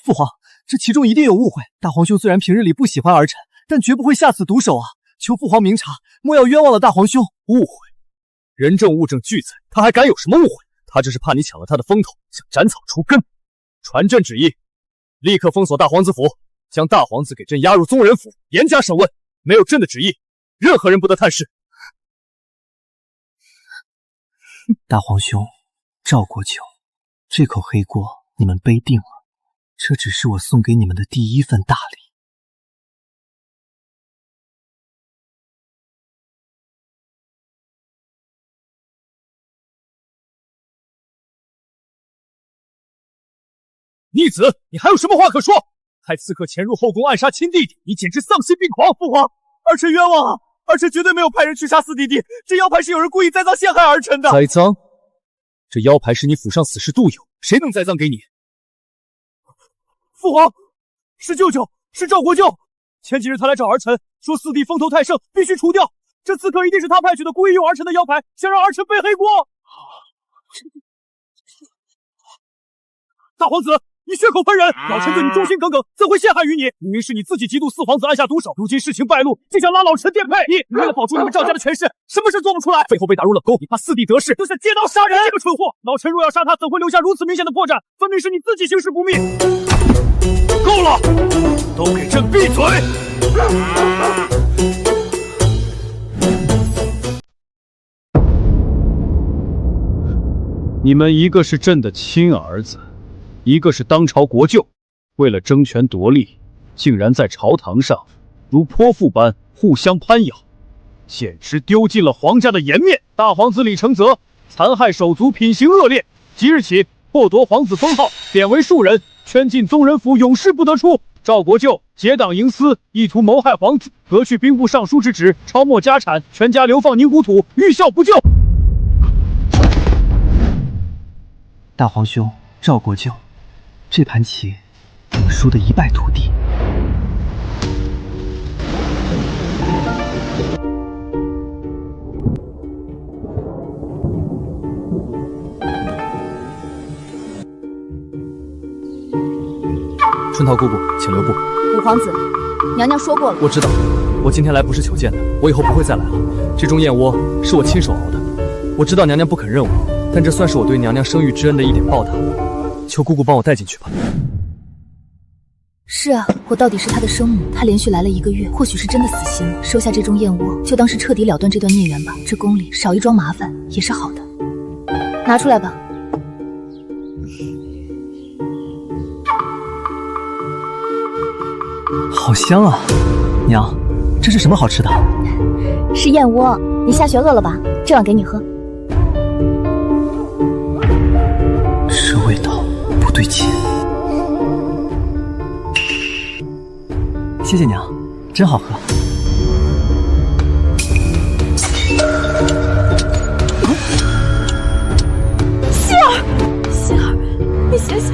父皇，这其中一定有误会。大皇兄虽然平日里不喜欢儿臣，但绝不会下此毒手啊！求父皇明察，莫要冤枉了大皇兄。
误会？人证物证俱在，他还敢有什么误会？他这是怕你抢了他的风头，想斩草除根。传朕旨意，立刻封锁大皇子府，将大皇子给朕押入宗人府，严加审问。没有朕的旨意，任何人不得探视。
大皇兄，赵国舅，这口黑锅你们背定了。这只是我送给你们的第一份大礼。
逆子，你还有什么话可说？派刺客潜入后宫暗杀亲弟弟，你简直丧心病狂！父皇，儿臣冤枉啊！儿臣绝对没有派人去杀四弟弟，这腰牌是有人故意栽赃陷害儿臣的。栽赃？这腰牌是你府上死士杜友，谁能栽赃给你？父皇，是舅舅，是赵国舅。前几日他来找儿臣，说四弟风头太盛，必须除掉。这刺客一定是他派去的，故意用儿臣的腰牌，想让儿臣背黑锅。大皇子，你血口喷人！老臣对你忠心耿耿，怎会陷害于你？明明是你自己嫉妒四皇子暗下毒手，如今事情败露，竟想拉老臣垫背。你为了保住你们赵家的权势，什么事做不出来？背后被打入冷宫，你怕四弟得势，就想借刀杀人。这个蠢货！老臣若要杀他，怎会留下如此明显的破绽？分明是你自己行事不密。够了，都给朕闭嘴！你们一个是朕的亲儿子，一个是当朝国舅，为了争权夺利，竟然在朝堂上如泼妇般互相攀咬，简直丢尽了皇家的颜面。大皇子李承则残害手足，品行恶劣，即日起剥夺皇子封号，贬为庶人，圈禁宗人府，永世不得出。赵国舅结党营私，意图谋害皇子，革去兵部尚书之职，抄没家产，全家流放宁古土，欲效不救。
大皇兄，赵国舅，这盘棋我们输得一败涂地。
春桃姑姑，请留步。
五皇子，娘娘说过了。
我知道，我今天来不是求见的，我以后不会再来了。这盅燕窝是我亲手熬的，我知道娘娘不肯认我，但这算是我对娘娘生育之恩的一点报答，求姑姑帮我带进去吧。
是啊，我到底是她的生母，她连续来了1个月，或许是真的死心了。收下这盅燕窝，就当是彻底了断这段孽缘吧。这宫里少一桩麻烦也是好的。拿出来吧。
好香啊！娘，这是什么好吃的？
是燕窝，你下学饿了吧？这碗给你喝。
这味道不对劲。谢谢娘，真好喝。
希儿，希儿，你醒醒，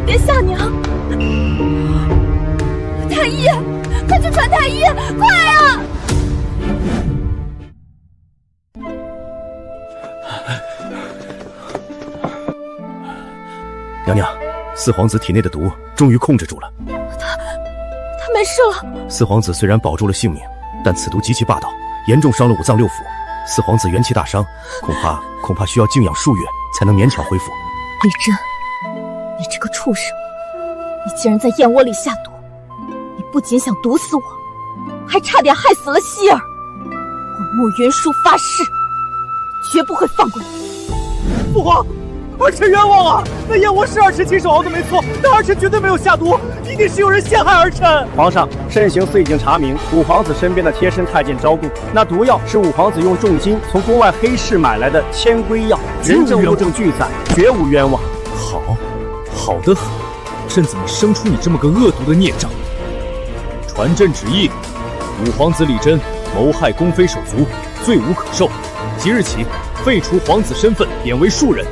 别吓娘！太医，快去传太医，快啊！
娘娘，四皇子体内的毒终于控制住了。
他没事了。
四皇子虽然保住了性命，但此毒极其霸道，严重伤了五脏六腑。四皇子元气大伤，恐怕需要静养数月才能勉强恢复。
李真，你这个畜生，你竟然在燕窝里下毒！你不仅想毒死我，还差点害死了希儿。我慕云舒发誓，绝不会放过你。
父皇，儿臣冤枉啊！那燕窝是儿臣亲手熬的没错，但儿臣绝对没有下毒，一定是有人陷害儿臣。皇上，慎刑司已经查明，五皇子身边的贴身太监招供，那毒药是五皇子用重金从国外黑市买来的千龟药，人证物证俱在，绝无冤枉。
好得很，朕怎么生出你这么个恶毒的孽障？传朕旨意，五皇子李真谋害宫妃手足，罪无可恕，即日起废除皇子身份，贬为庶人，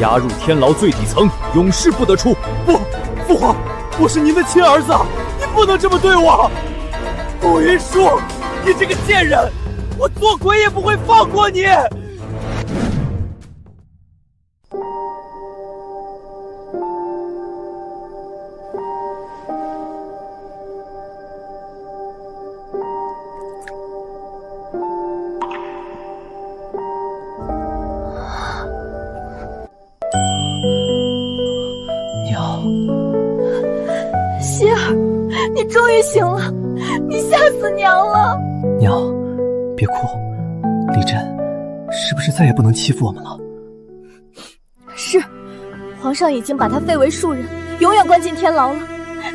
押入天牢最底层，永世不得出。
不，父皇，我是您的亲儿子，你不能这么对我。慕云舒，你这个贱人，我做鬼也不会放过你。
娘，
希儿，你终于醒了，你吓死娘了。
娘，别哭，李真是不是再也不能欺负我们了？
是，皇上已经把他废为庶人，永远关进天牢了，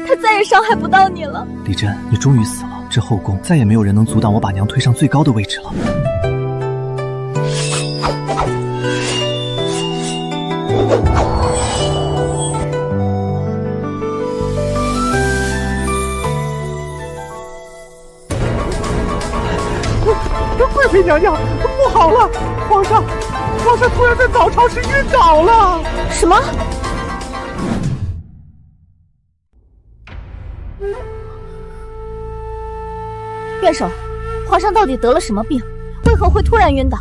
他再也伤害不到你了。
李真，你终于死了，这后宫再也没有人能阻挡我把娘推上最高的位置了。
贵妃娘娘，不好了！皇上突然在早朝时晕倒了。
什么？元首，皇上到底得了什么病？为何会突然晕倒？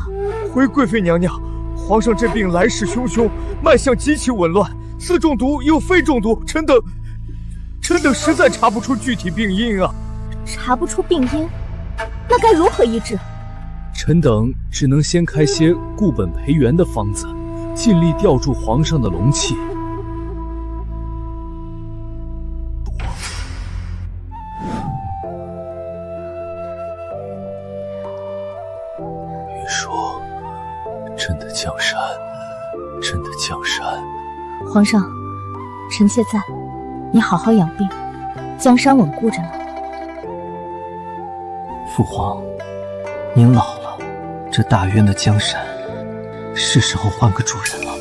回贵妃娘娘，皇上这病来势汹汹，脉象极其紊乱，似中毒又非中毒，臣等实在查不出具体病因啊！
查不出病因，那该如何医治？
臣等只能先开些固本培元的方子，尽力吊住皇上的龙气。
云舒，朕的江山
朕的江山。
皇上，臣妾在，你好好养病，江山稳固着呢。
父皇，您老了，这大渊的江山是时候换个主人了。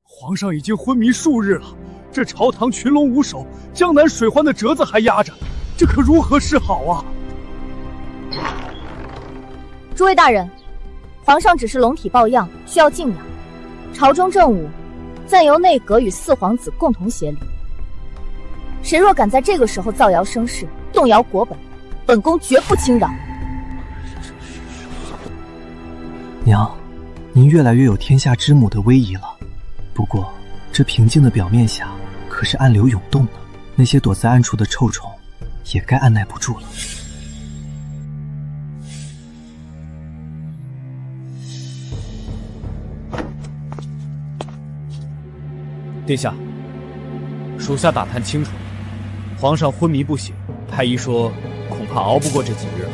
皇上已经昏迷数日了，这朝堂群龙无首，江南水患的折子还压着，这可如何是好啊？
诸位大人，皇上只是龙体抱恙，需要静养。朝中政务暂由内阁与四皇子共同协理。谁若敢在这个时候造谣生事，动摇国本，本宫绝不轻饶。
娘，您越来越有天下之母的威仪了。不过，这平静的表面下，可是暗流涌动呢。那些躲在暗处的臭虫，也该按耐不住了。
殿下，属下打探清楚，皇上昏迷不醒，太医说恐怕熬不过这几日了。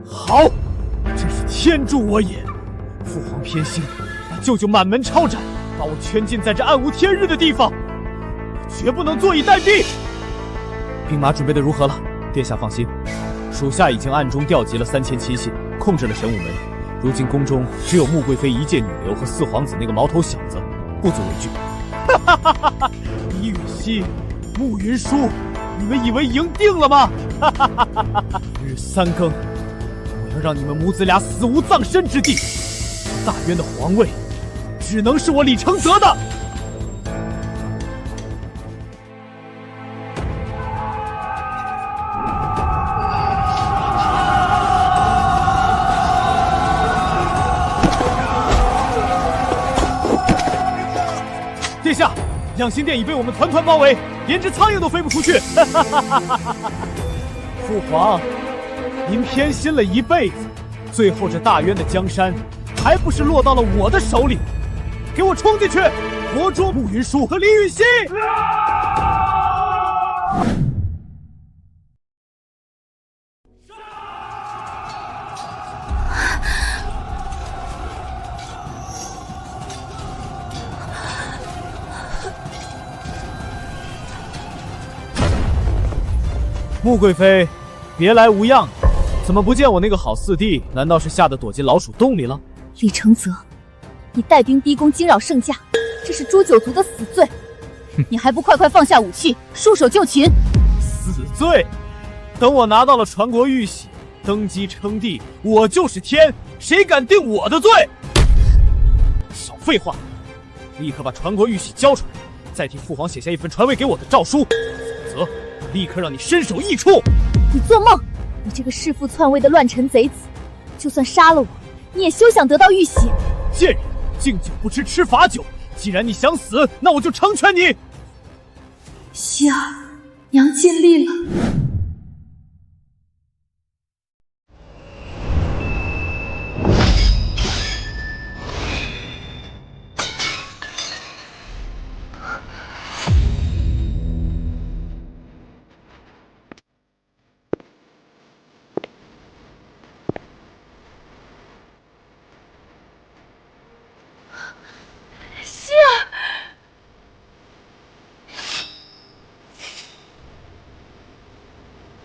好，真是天助我也！父皇偏心，把舅舅满门抄斩，把我圈禁在这暗无天日的地方，我绝不能坐以待毙。兵马准备的如何了？殿下放心，属下已经暗中调集了3000亲信，控制了神武门。如今宫中只有穆贵妃一介女流和四皇子那个毛头小子，不足为惧。哈哈哈哈！李允熙、穆云舒，你们以为赢定了吗？哈哈哈哈！日3更，我要让你们母子俩死无葬身之地。大渊的皇位，只能是我李承泽的。殿下，养心殿已被我们团团包围，连只苍蝇都飞不出去。父皇，您偏心了一辈子，最后这大渊的江山还不是落到了我的手里？给我冲进去，活捉穆云舒和李允熙！穆贵妃，别来无恙，怎么不见我那个好四弟？难道是吓得躲进老鼠洞里了？
李承泽，你带兵逼宫，惊扰圣驾，这是诛九族的死罪！你还不快快放下武器，束手就擒！
死罪！等我拿到了传国玉玺，登基称帝，我就是天，谁敢定我的罪？少废话，立刻把传国玉玺交出来，再替父皇写下一份传位给我的诏书，否则立刻让你身首异处！
你做梦！你这个弑父篡位的乱臣贼子，就算杀了我，你也休想得到玉玺！
贱人，敬酒不吃吃罚酒！既然你想死，那我就成全你。
希儿，娘尽力了。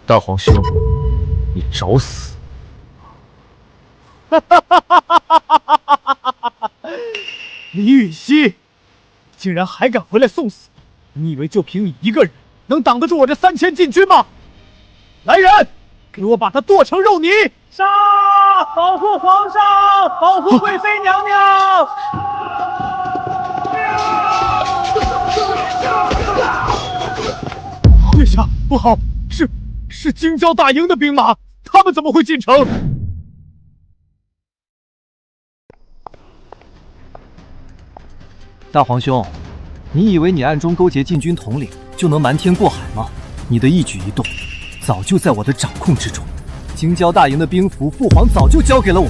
大皇兄，你找死！
李允熙，竟然还敢回来送死！你以为就凭你一个人能挡得住我这3000禁军吗？来人，给我把他剁成肉泥！
杀！保护皇上，保护贵妃娘娘！
殿下，不好，是京郊大营的兵马，他们怎么会进城？
大皇兄，你以为你暗中勾结禁军统领就能瞒天过海吗？你的一举一动早就在我的掌控之中。京郊大营的兵符，父皇早就交给了我。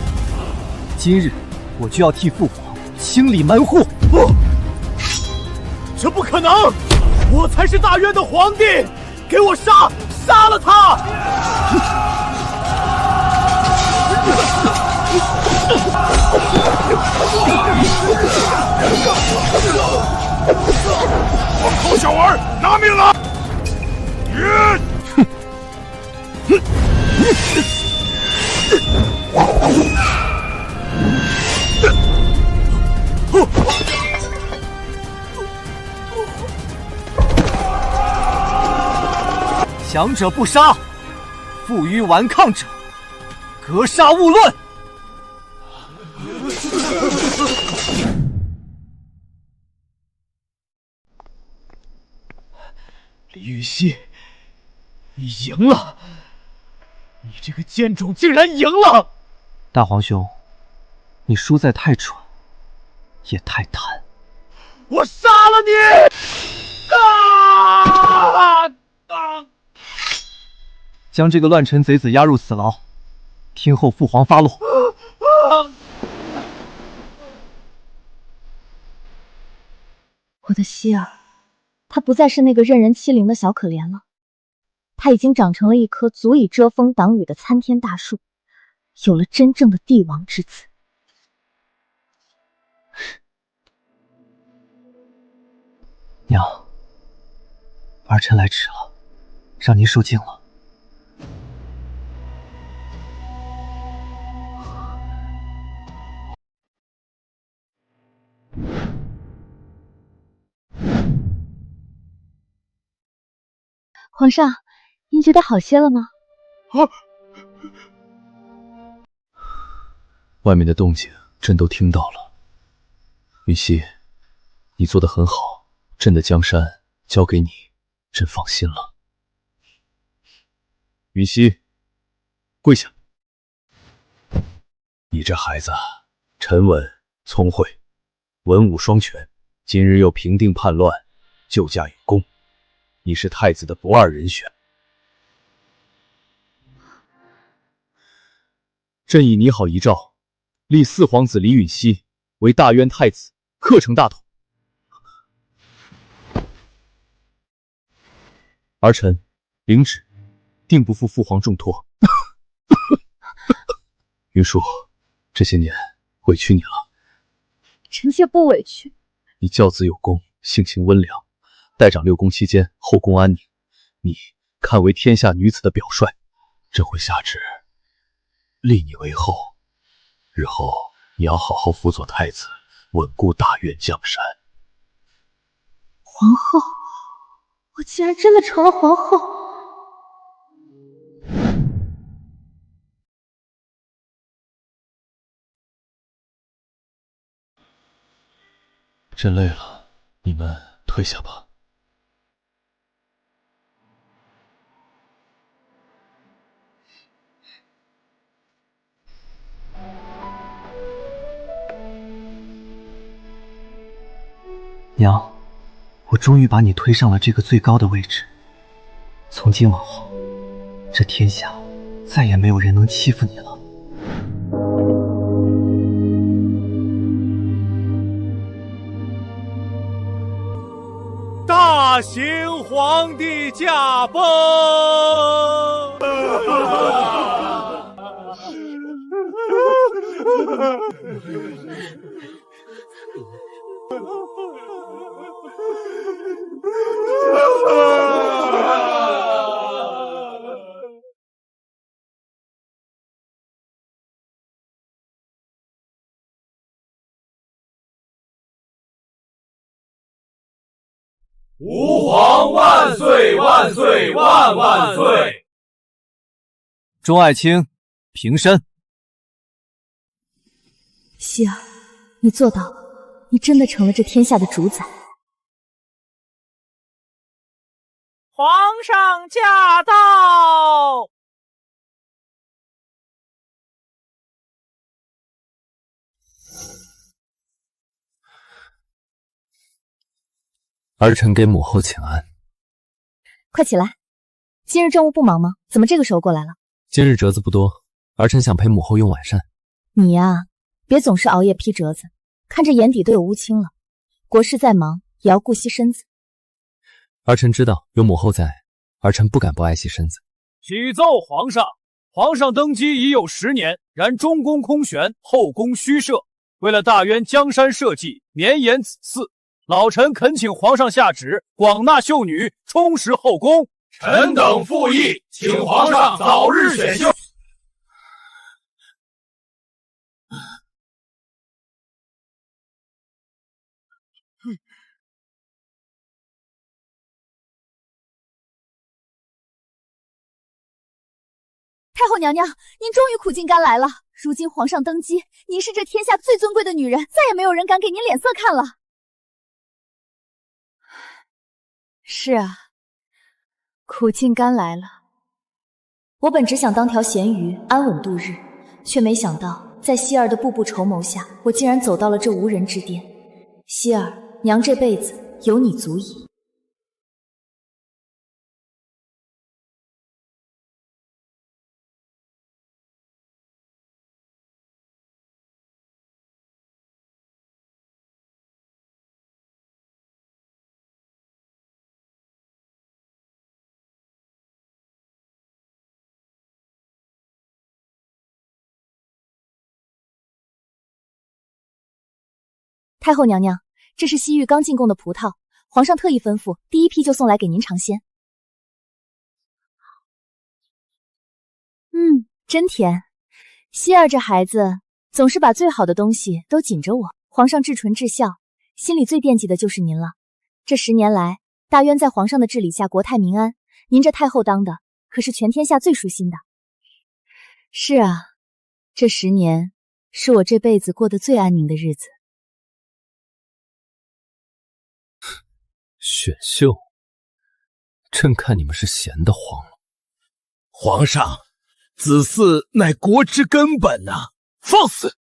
今日我就要替父皇清理门户。不，
这不可能！我才是大渊的皇帝！给我杀！杀了他！
王寇小儿，拿命了！
强者不杀，负隅顽抗者，格杀勿论。
李允熙，你赢了！你这个贱种竟然赢了！
大皇兄，你输在太蠢，也太贪。
我杀了你！
将这个乱臣贼子押入死牢，听候父皇发落。
我的希儿，他不再是那个任人欺凌的小可怜了，他已经长成了一棵足以遮风挡雨的参天大树，有了真正的帝王之姿。
娘，儿臣来迟了，让您受惊了。
皇上，您觉得好些了吗？
外面的动静朕都听到了。允熙，你做得很好，朕的江山交给你，朕放心了。允熙，跪下。你这孩子沉稳聪慧，文武双全，今日又平定叛乱，救驾有功，你是太子的不二人选。朕以你好遗诏，立四皇子李允熙为大渊太子，克成大统。儿臣领旨，定不负父皇重托。云舒，这些年委屈你了。
臣妾不委屈。
你教子有功，性情温良，代掌六宫期间，后宫安宁。你堪为天下女子的表率，朕会下旨立你为后。日后你要好好辅佐太子，稳固大渊江山。
皇后，我竟然真的成了皇后！
朕累了，你们退下吧。
娘，我终于把你推上了这个最高的位置。从今往后，这天下再也没有人能欺负你了。
大行皇帝驾崩！
吾皇万岁万岁万万岁！
钟爱卿，平身。
希儿，你做到了，你真的成了这天下的主宰。
皇上驾到！
儿臣给母后请安。
快起来！今日政务不忙吗？怎么这个时候过来了？
今日折子不多，儿臣想陪母后用晚膳。
你呀，别总是熬夜批折子，看着眼底都有乌青了。国事再忙，也要顾惜身子。
儿臣知道有母后在，儿臣不敢不爱惜身子。
启奏皇上，皇上登基已有10年，然中宫空悬，后宫虚设。为了大渊江山社稷，绵延子嗣，老臣恳请皇上下旨，广纳秀女，充实后宫。
臣等附议，请皇上早日选秀。
太后娘娘，您终于苦尽甘来了。如今皇上登基，您是这天下最尊贵的女人，再也没有人敢给您脸色看了。
是啊，苦尽甘来了。我本只想当条咸鱼，安稳度日，却没想到在希儿的步步筹谋下，我竟然走到了这无人之巅。希儿，娘这辈子有你足矣。
太后娘娘，这是西域刚进贡的葡萄，皇上特意吩咐，第一批就送来给您尝鲜。真甜。希儿这孩子总是把最好的东西都紧着我。皇上至纯至孝，心里最惦记的就是您了。这10年来，大渊在皇上的治理下国泰民安，您这太后当的可是全天下最舒心的。
是啊，这10年是我这辈子过得最安宁的日子。
选秀，朕看你们是闲得慌了。
皇上，子嗣乃国之根本啊！
放肆！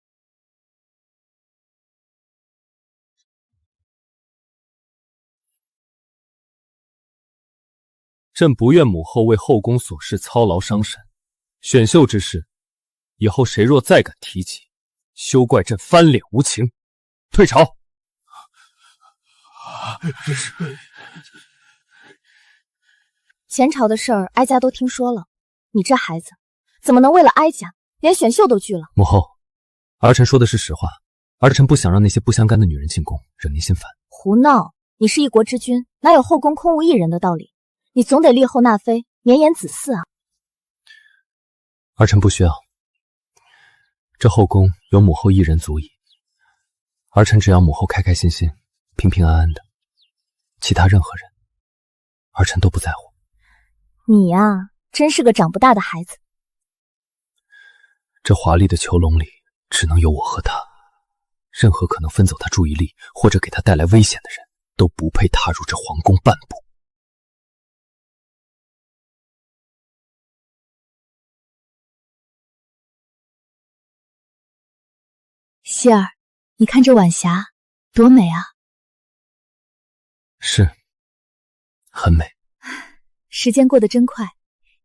朕不愿母后为后宫琐事操劳伤神。选秀之事，以后谁若再敢提起，休怪朕翻脸无情。退朝！
前朝的事儿，哀家都听说了。你这孩子，怎么能为了哀家，连选秀都拒了？
母后，儿臣说的是实话。儿臣不想让那些不相干的女人进宫，惹您心烦。
胡闹！你是一国之君，哪有后宫空无一人的道理？你总得立后纳妃，绵延子嗣啊！
儿臣不需要，这后宫有母后一人足矣。儿臣只要母后开开心心、平平安安的，其他任何人，儿臣都不在乎。
你呀，真是个长不大的孩子。
这华丽的囚笼里，只能有我和他。任何可能分走他注意力或者给他带来危险的人，都不配踏入这皇宫半步。
希儿，你看这晚霞多美啊！
是，很美。
时间过得真快，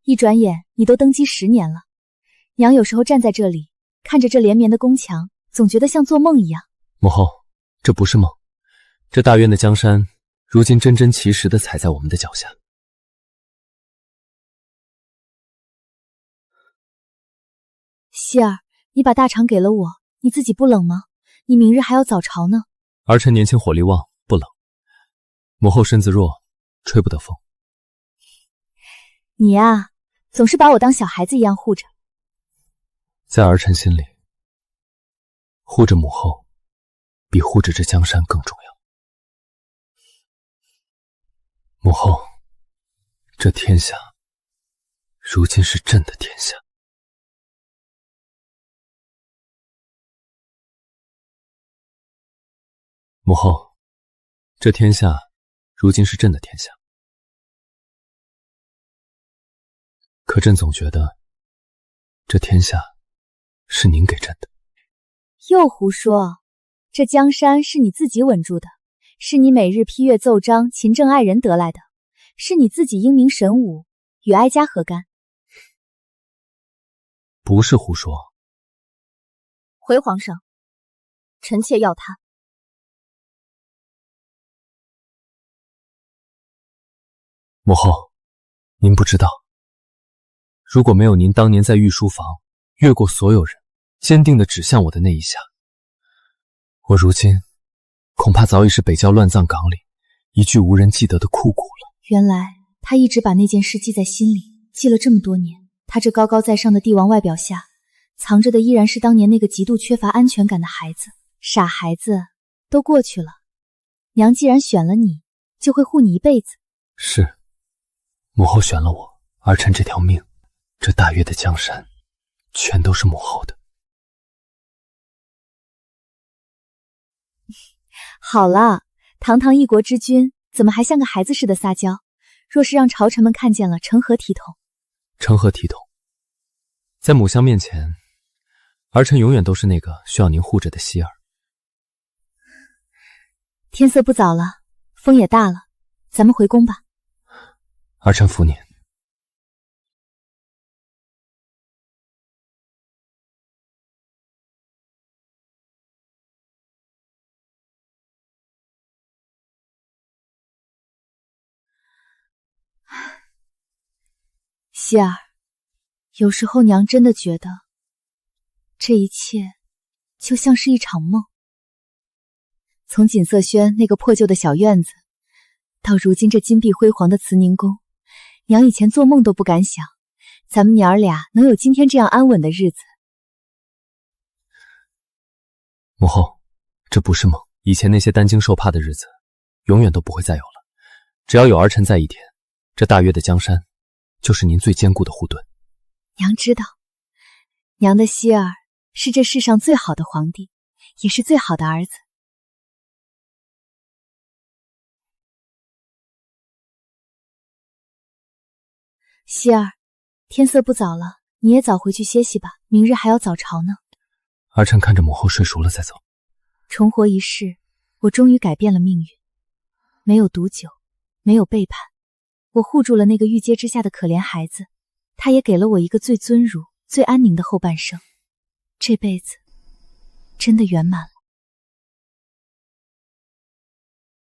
一转眼你都登基10年了。娘有时候站在这里，看着这连绵的宫墙，总觉得像做梦一样。
母后，这不是梦，这大渊的江山，如今真真其实的踩在我们的脚下。
希儿，你把大氅给了我，你自己不冷吗？你明日还要早朝呢。
儿臣年轻火力旺，不冷。母后身子弱，吹不得风。
你呀，总是把我当小孩子一样护着。
在儿臣心里，护着母后，比护着这江山更重要。母后，这天下，如今是朕的天下。母后，这天下，如今是朕的天下。可朕总觉得，这天下是您给朕的。
又胡说！这江山是你自己稳住的，是你每日批阅奏章、勤政爱人得来的，是你自己英明神武，与哀家何干？
不是胡说。
回皇上，臣妾要他。
母后，您不知道，如果没有您当年在御书房越过所有人，坚定地指向我的那一下，我如今恐怕早已是北郊乱葬岗里一具无人记得的枯骨了。
原来他一直把那件事记在心里，记了这么多年。他这高高在上的帝王外表下，藏着的依然是当年那个极度缺乏安全感的孩子。傻孩子，都过去了。娘既然选了你，就会护你一辈子。
是，母后选了我，儿臣这条命，这大约的江山，全都是母后的。
好了，堂堂一国之君，怎么还像个孩子似的撒娇？若是让朝臣们看见了，成何体统？
成何体统？在母香面前，儿臣永远都是那个需要您护着的希儿。
天色不早了，风也大了，咱们回宫吧。
儿臣服您。
希儿，有时候娘真的觉得，这一切就像是一场梦。从锦瑟轩那个破旧的小院子，到如今这金碧辉煌的慈宁宫，娘以前做梦都不敢想，咱们娘儿俩能有今天这样安稳的日子。
母后，这不是梦，以前那些担惊受怕的日子，永远都不会再有了。只要有儿臣在一天，这大约的江山，就是您最坚固的护盾。
娘知道，娘的希儿是这世上最好的皇帝，也是最好的儿子。希儿，天色不早了，你也早回去歇息吧，明日还要早朝呢。
儿臣看着母后睡熟了再走。
重活一世，我终于改变了命运，没有毒酒，没有背叛，我护住了那个玉阶之下的可怜孩子，他也给了我一个最尊儒、最安宁的后半生，这辈子真的圆满了。